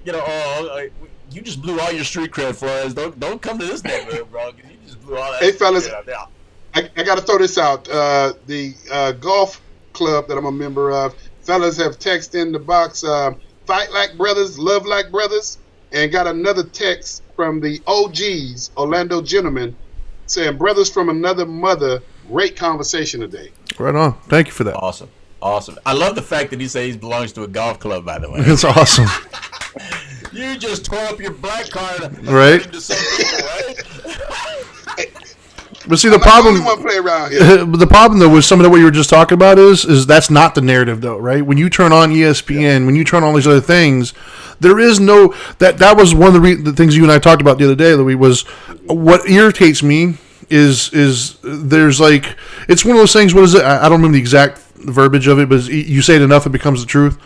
you just blew all your street cred for us. Don't come to this neighborhood, bro, because you just blew all that. Hey, fellas, out. I got to throw this out. The golf club that I'm a member of, fellas have texted in the box, fight like brothers, love like brothers, and got another text from the OGs, Orlando Gentlemen, saying, brothers from another mother, great conversation today. Right on. Thank you for that. Awesome. I love the fact that he says he belongs to a golf club, by the way. It's awesome. You just tore up your black card right to some people, right? But see, the problem. Play around here. The problem, though, with some of what you were just talking about is that's not the narrative, though, right? When you turn on ESPN, when you turn on all these other things, there is no that was one of the things you and I talked about the other day, Louis. Was what irritates me is there's like, it's one of those things. What is it? I don't remember the exact verbiage of it, but you say it enough, it becomes the truth,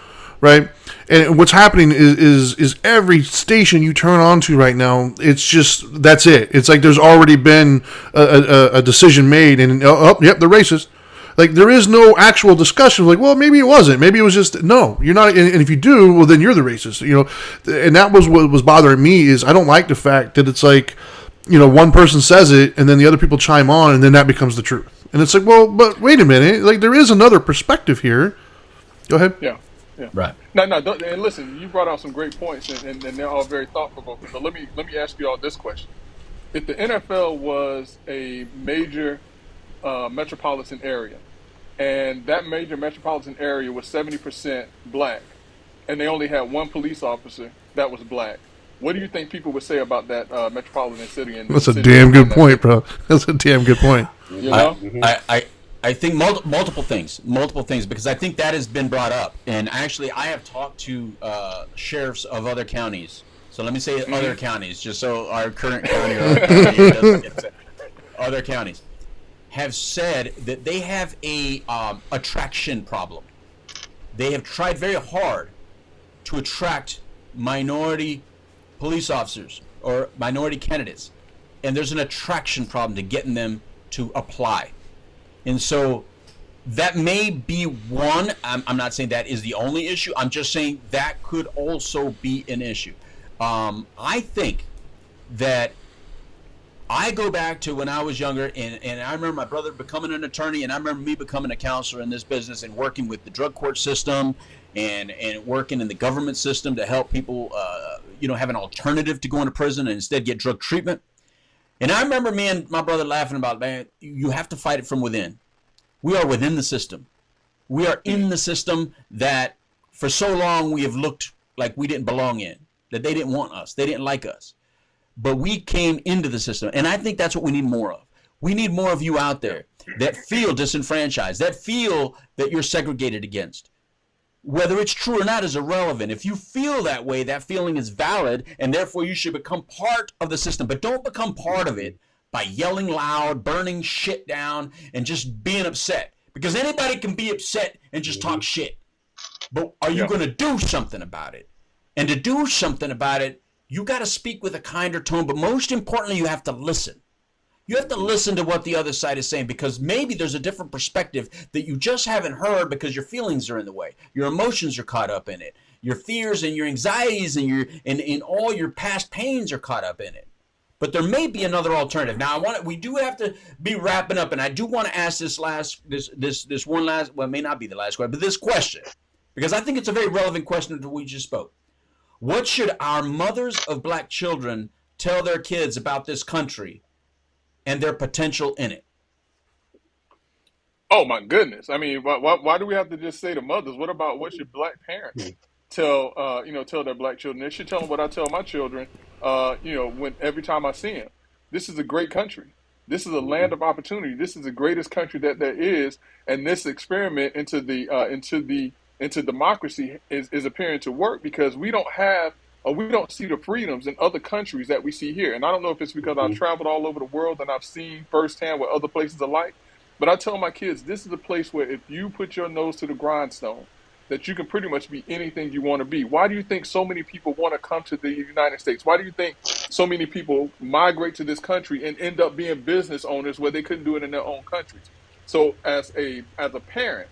right? And what's happening is every station you turn on to right now, it's just, that's it. It's like there's already been a decision made, and yep, they're racist. Like, there is no actual discussion. Like, well, maybe it wasn't. Maybe it was just, no, you're not. And if you do, well, then you're the racist. And that was what was bothering me, is I don't like the fact that it's like, one person says it, and then the other people chime on, and then that becomes the truth. And it's like, well, but wait a minute. Like, there is another perspective here. Go ahead. Yeah. Right. No. And listen, you brought out some great points, and they're all very thought-provoking. But let me ask you all this question: if the NFL was a major metropolitan area, and that major metropolitan area was 70% black, and they only had one police officer that was black. What do you think people would say about that metropolitan city? That's a damn good point, bro. That's a damn good point. You know, I think multiple things, because I think that has been brought up, and actually I have talked to sheriffs of other counties. So let me say other counties, just so our current county or our county doesn't get upset. Other counties have said that they have a attraction problem. They have tried very hard to attract minority police officers or minority candidates, and there's an attraction problem to getting them to apply. And so that may be one. I'm not saying that is the only issue. I'm just saying that could also be an issue. I think that I go back to when I was younger, and I remember my brother becoming an attorney, and I remember me becoming a counselor in this business and working with the drug court system and working in the government system to help people, have an alternative to going to prison and instead get drug treatment. And I remember me and my brother laughing about, man, you have to fight it from within. We are within the system. We are in the system that for so long we have looked like we didn't belong in, that they didn't want us, they didn't like us. But we came into the system, and I think that's what we need more of. We need more of you out there that feel disenfranchised, that feel that you're segregated against. Whether it's true or not is irrelevant. If you feel that way, that feeling is valid, and therefore you should become part of the system. But don't become part of it by yelling loud, burning shit down, and just being upset. Because anybody can be upset and just talk shit. But are you going to do something about it? And to do something about it, you got to speak with a kinder tone. But most importantly, you have to listen. You have to listen to what the other side is saying, because maybe there's a different perspective that you just haven't heard because your feelings are in the way. Your emotions are caught up in it. Your fears and your anxieties and all your past pains are caught up in it. But there may be another alternative. Now, we do have to be wrapping up, and I do want to ask this one last, well, it may not be the last question, but this question, because I think it's a very relevant question that we just spoke. What should our mothers of black children tell their kids about this country and their potential in it? oh my goodness. I mean, why do we have to just say to mothers? What should black parents tell their black children? They should tell them what I tell my children. When every time I see them, this is a great country. This is a land of opportunity. This is the greatest country that there is, and this experiment into democracy is appearing to work because we don't see the freedoms in other countries that we see here. And I don't know if it's because I've traveled all over the world and I've seen firsthand what other places are like, but I tell my kids, this is a place where if you put your nose to the grindstone, that you can pretty much be anything you want to be. Why do you think so many people want to come to the United States? Why do you think so many people migrate to this country and end up being business owners where they couldn't do it in their own countries? So as a parent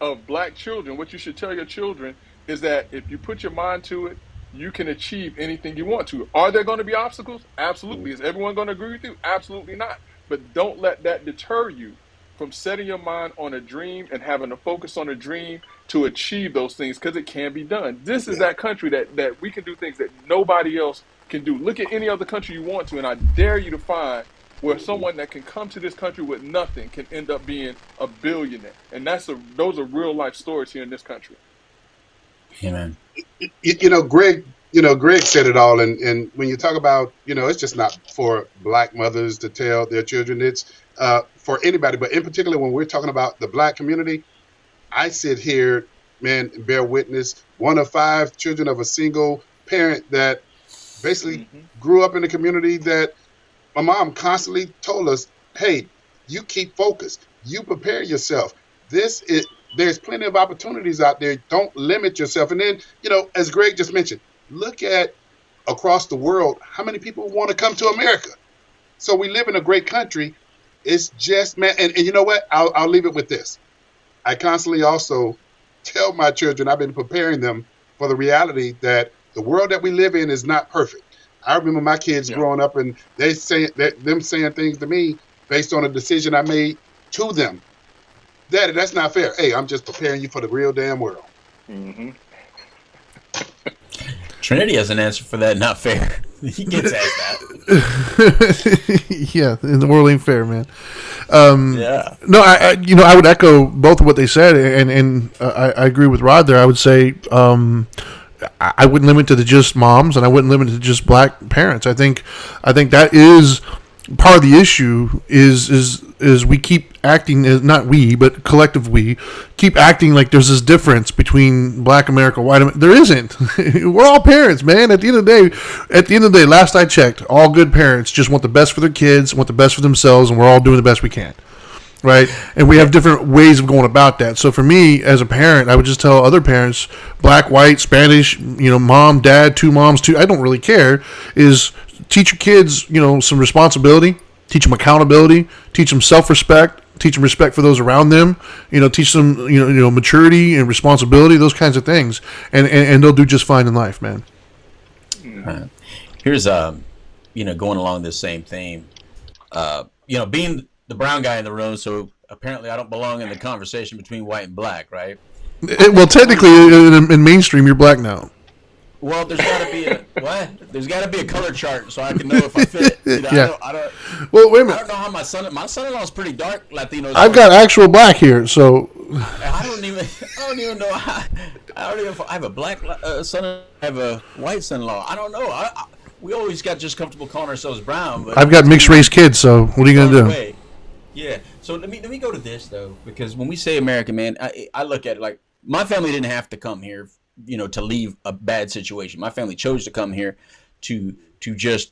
of black children, what you should tell your children is that if you put your mind to it, you can achieve anything you want to. Are there going to be obstacles? Absolutely. Is everyone going to agree with you? Absolutely not. But don't let that deter you from setting your mind on a dream and having to focus on a dream to achieve those things, because it can be done. This is that country that we can do things that nobody else can do. Look at any other country you want to, and I dare you to find where someone that can come to this country with nothing can end up being a billionaire. And those are real life stories here in this country. Amen. Greg said it all. And when you talk about, it's just not for black mothers to tell their children. It's for anybody. But in particular, when we're talking about the black community, I sit here, man, and bear witness, one of 5 children of a single parent that basically grew up in a community that my mom constantly told us, hey, you keep focused. You prepare yourself. There's plenty of opportunities out there. Don't limit yourself. And then, as Greg just mentioned, look at across the world, how many people want to come to America? So we live in a great country. It's just, man, and you know what? I'll leave it with this. I constantly also tell my children, I've been preparing them for the reality that the world that we live in is not perfect. I remember my kids growing up and them saying things to me based on a decision I made to them. Daddy, that's not fair. Hey, I'm just preparing you for the real damn world. Trinity has an answer for that. Not fair. He gets asked that. Yeah, the world ain't fair, man. Yeah. No, I would echo both of what they said, and I agree with Rod there. I would say, I wouldn't limit it to just moms, and I wouldn't limit it to just black parents. I think that is part of the issue. Is we keep acting, not we, but collective we keep acting like there's this difference between black America, white America. There isn't. We're all parents, man. At the end of the day, last I checked, all good parents just want the best for their kids, want the best for themselves, and we're all doing the best we can. Right, and we have different ways of going about that. So for me, as a parent, I would just tell other parents, black, white, Spanish, mom, dad, two moms, two, I don't really care, is teach your kids, some responsibility, teach them accountability, teach them self-respect, teach them respect for those around them, teach them, maturity and responsibility, those kinds of things, and they'll do just fine in life, man. Here's, going along this same theme, being the brown guy in the room, so apparently I don't belong in the conversation between white and black, right? Well, technically, in mainstream, you're black now. Well, there's got to be There's got to be a color chart so I can know if I fit. Yeah. I don't. Well, wait a minute. I don't know how my son-in-law is pretty dark Latino. I've got actual black here, so. I don't even know. I don't even. I have a black son. I have a white son-in-law. I don't know. We always got just comfortable calling ourselves brown. But I've got mixed race kids, so what are you gonna do? Yeah. So let me go to this though, because when we say American, man, I look at it like my family didn't have to come here, to leave a bad situation. My family chose to come here to just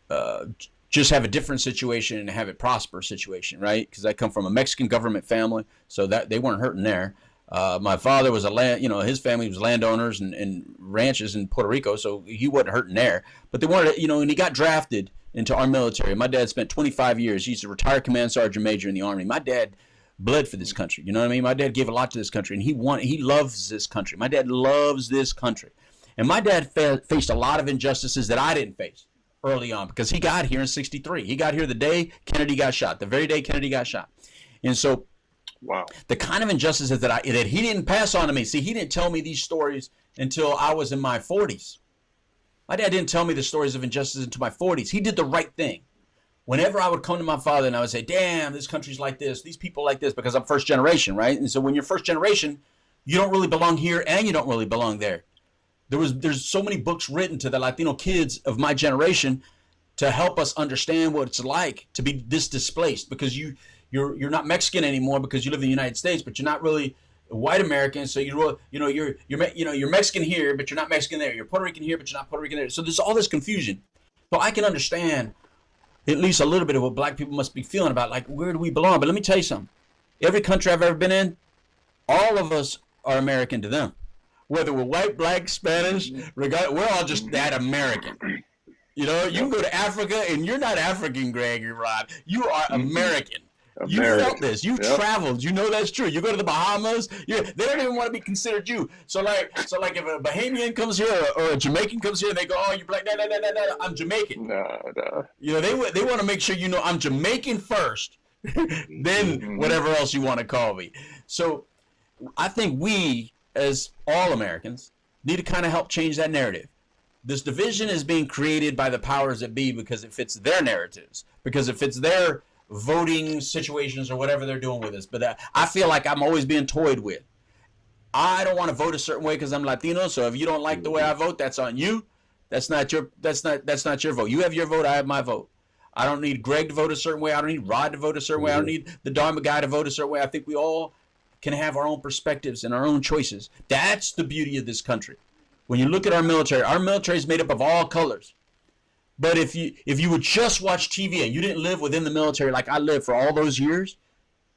have a different situation and have it prosper situation, right? Because I come from a Mexican government family, so that they weren't hurting there. My father was his family was landowners and ranches in Puerto Rico, so he wasn't hurting there. But they wanted, and he got drafted into our military. My dad spent 25 years. He's a retired command sergeant major in the Army. My dad bled for this country. You know what I mean? My dad gave a lot to this country, and he loves this country. My dad loves this country. And my dad faced a lot of injustices that I didn't face early on, because he got here in '63. He got here the day Kennedy got shot, the very day Kennedy got shot. And so wow, the kind of injustices that he didn't pass on to me. See, he didn't tell me these stories until I was in my 40s. My dad didn't tell me the stories of injustice until my 40s. He did the right thing. Whenever I would come to my father and I would say, damn, this country's like this, these people like this, because I'm first generation, right? And so when you're first generation, you don't really belong here and you don't really belong there. There's so many books written to the Latino kids of my generation to help us understand what it's like to be this displaced, because you're not Mexican anymore because you live in the United States, but you're not really white American. So you're Mexican here, but you're not Mexican there. You're Puerto Rican here, but you're not Puerto Rican there. So there's all this confusion. So I can understand at least a little bit of what black people must be feeling about, like, where do we belong? But let me tell you something. Every country I've ever been in, all of us are American to them. Whether we're white, black, Spanish, we're all just that American. You can go to Africa and you're not African, Greg or Rod. You are American. You felt this. You've traveled. You know that's true. You go to the Bahamas. They don't even want to be considered you. So like if a Bahamian comes here or a Jamaican comes here and they go, oh, you're black. No, I'm Jamaican. No. They want to make sure I'm Jamaican first, then whatever else you want to call me. So I think we, as all Americans, need to kind of help change that narrative. This division is being created by the powers that be because it fits their narratives, because it fits their voting situations or whatever they're doing with us. But I feel like I'm always being toyed with. I don't want to vote a certain way because I'm Latino. So if you don't like the way I vote, that's on you. That's not your vote. You have your vote. I have my vote. I don't need Greg to vote a certain way. I don't need Rod to vote a certain way. I don't need the Dharma guy to vote a certain way. I think we all can have our own perspectives and our own choices. That's the beauty of this country. When you look at our military is made up of all colors. But if you would just watch TV and you didn't live within the military like I lived for all those years,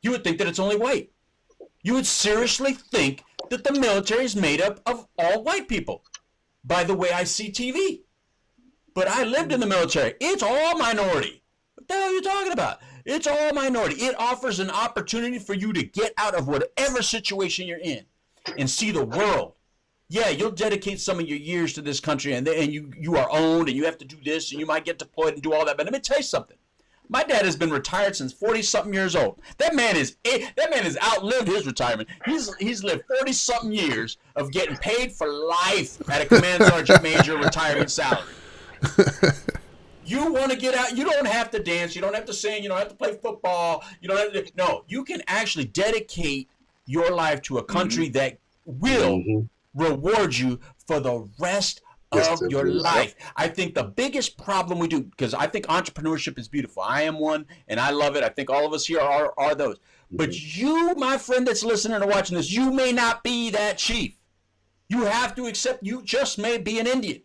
you would think that it's only white. You would seriously think that the military is made up of all white people by the way I see TV. But I lived in the military. It's all minority. What the hell are you talking about? It's all minority. It offers an opportunity for you to get out of whatever situation you're in and see the world. Yeah, you'll dedicate some of your years to this country, and you are owned, and you have to do this, and you might get deployed and do all that. But let me tell you something. My dad has been retired since 40-something years old. That man has outlived his retirement. He's lived 40-something years of getting paid for life at a command sergeant major retirement salary. You want to get out. You don't have to dance. You don't have to sing. You don't have to play football. You don't have to. No, you can actually dedicate your life to a country that will reward you for the rest of your life. I think the biggest problem we do, because I think entrepreneurship is beautiful. I am one, and I love it. I think all of us here are those. But you, my friend that's listening or watching this, you may not be that chief. You have to accept you just may be an Indian.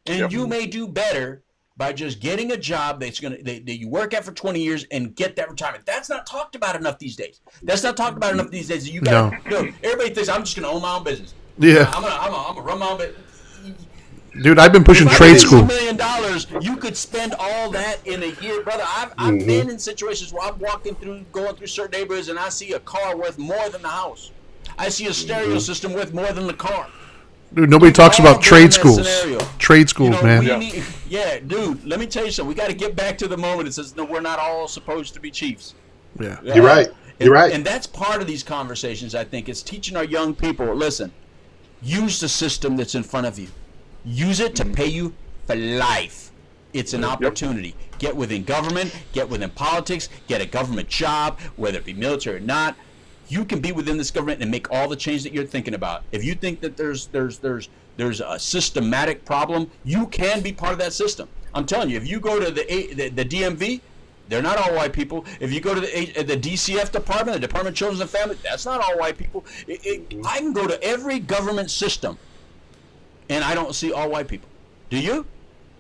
And you may do better by just getting a job that you work at for 20 years and get that retirement. That's not talked about enough these days. You got everybody thinks I'm just gonna own my own business. Yeah. I'm gonna run my own business. Dude, I've been pushing trade school. $2 million, you could spend all that in a year, brother. I've been in situations where I'm going through certain neighborhoods, and I see a car worth more than the house. I see a stereo system worth more than the car. Dude, nobody talks about trade schools. Trade schools, man. Dude, let me tell you something. We got to get back to the moment it says, no, we're not all supposed to be chiefs. Yeah. You're right. You're right. And that's part of these conversations, I think, is teaching our young people, listen, use the system that's in front of you. Use it to pay you for life. It's an opportunity. Get within government, get within politics, get a government job, whether it be military or not. You can be within this government and make all the change that you're thinking about. If you think that there's a systematic problem, you can be part of that system. I'm telling you, if you go to the DMV, they're not all white people. If you go to the DCF department, the Department of Children and Family, that's not all white people. I can go to every government system, and I don't see all white people. Do you?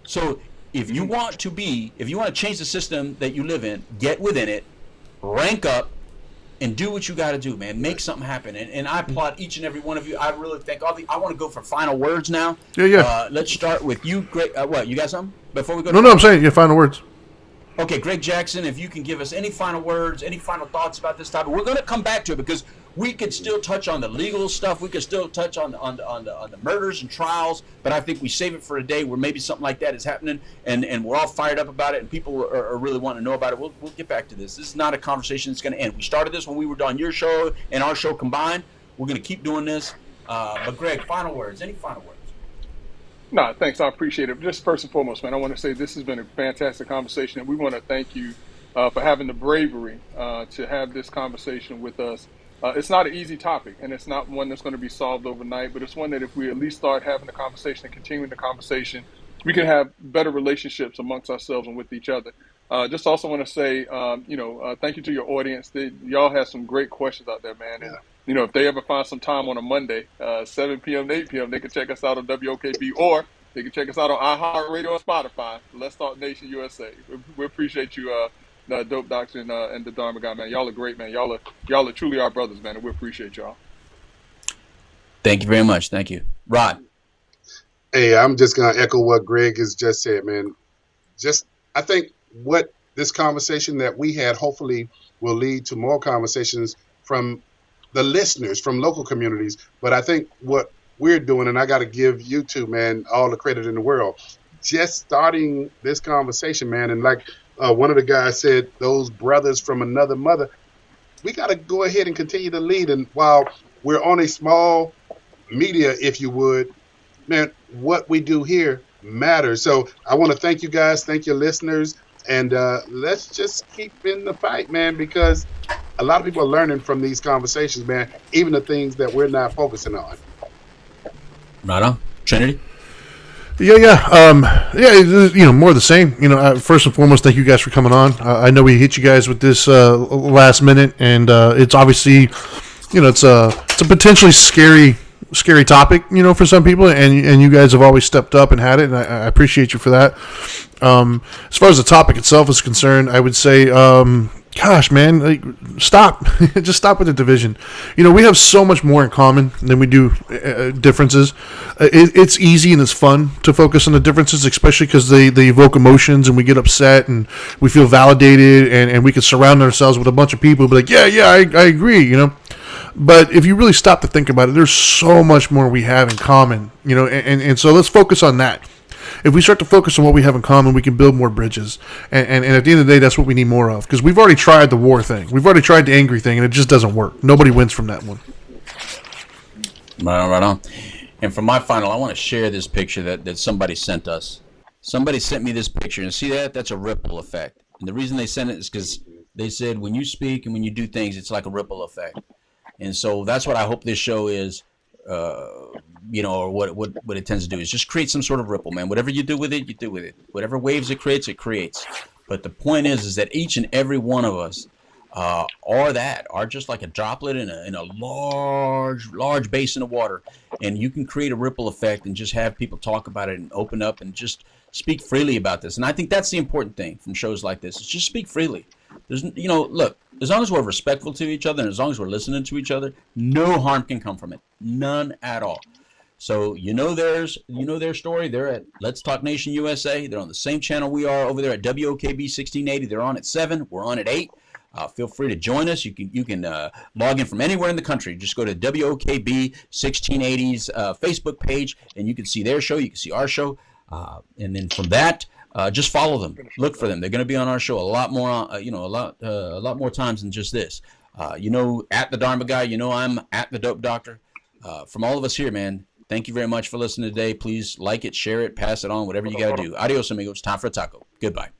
So if you want to change the system that you live in, get within it, rank up, and do what you got to do, man. Make something happen. And I applaud each and every one of you. I really thank all of you. I want to go for final words now. Yeah. Let's start with you, Greg. What, you got something before we go? No, I'm saying your final words. Okay, Greg Jackson, if you can give us any final words, any final thoughts about this topic. We're going to come back to it because we could still touch on the legal stuff. We could still touch on the murders and trials, but I think we save it for a day where maybe something like that is happening, and we're all fired up about it, and people are really wanting to know about it. We'll get back to this. This is not a conversation that's going to end. We started this when we were on your show and our show combined. We're going to keep doing this. But Greg, final words. Any final words? No, thanks. I appreciate it. Just first and foremost, man, I want to say this has been a fantastic conversation, and we want to thank you for having the bravery to have this conversation with us. It's not an easy topic, and it's not one that's going to be solved overnight, but it's one that if we at least start having the conversation and continuing the conversation, we can have better relationships amongst ourselves and with each other. Just also want to say, thank you to your audience. Y'all have some great questions out there, man. And, if they ever find some time on a Monday, 7 p.m. to 8 p.m., they can check us out on WOKB, or they can check us out on iHeartRadio and Spotify. Let's Talk Nation USA. We appreciate you, Dope Doctor and the Dharma guy, man. Y'all are great, man. Y'all are truly our brothers, man, and we appreciate y'all. Thank you very much. Thank you. Rod. Hey, I'm just going to echo what Greg has just said, man. I think what this conversation that we had hopefully will lead to more conversations from the listeners, from local communities. But I think what we're doing, and I got to give you two, man, all the credit in the world, just starting this conversation, man. And like one of the guys said, those brothers from another mother, we got to go ahead and continue to lead. And while we're on a small media, if you would, man, what we do here matters. So I want to thank you guys, thank your listeners, and let's just keep in the fight, man, because a lot of people are learning from these conversations, man, even the things that we're not focusing on. Right on. Trinity? Yeah. More of the same. First and foremost, thank you guys for coming on. I know we hit you guys with this last minute, and it's obviously, it's a potentially scary topic, for some people, and you guys have always stepped up and had it, and I appreciate you for that. As far as the topic itself is concerned, I would say, gosh, man, stop. Just stop with the division. We have so much more in common than we do differences. It's easy and it's fun to focus on the differences, especially because they evoke emotions and we get upset and we feel validated, and we can surround ourselves with a bunch of people and be like, yeah, I agree, But if you really stop to think about it, there's so much more we have in common, and so let's focus on that. If we start to focus on what we have in common, we can build more bridges. And at the end of the day, that's what we need more of. Because we've already tried the war thing. We've already tried the angry thing, and it just doesn't work. Nobody wins from that one. Right on. And for my final, I want to share this picture that somebody sent us. Somebody sent me this picture, and see that? That's a ripple effect. And the reason they sent it is because they said when you speak and when you do things, it's like a ripple effect. And so that's what I hope this show is, or what it tends to do is just create some sort of ripple, man. Whatever you do with it, you do with it. Whatever waves it creates, it creates. But the point is that each and every one of us are just like a droplet in a large basin of water, and you can create a ripple effect and just have people talk about it and open up and just speak freely about this. And I think that's the important thing from shows like this, is just speak freely. There's, look, as long as we're respectful to each other and as long as we're listening to each other, no harm can come from it, none at all. So their story. They're at Let's Talk Nation USA. They're on the same channel we are over there at WOKB 1680. They're on at 7. We're on at 8. Feel free to join us. You can log in from anywhere in the country. Just go to WOKB 1680's Facebook page, and you can see their show. You can see our show, and then from that, just follow them. Look for them. They're going to be on our show a lot more. A lot more times than just this. At the Dharma Guy. I'm at the Dope Doctor. From all of us here, man. Thank you very much for listening today. Please like it, share it, pass it on, whatever you got to do. Adios, amigos. Time for a taco. Goodbye.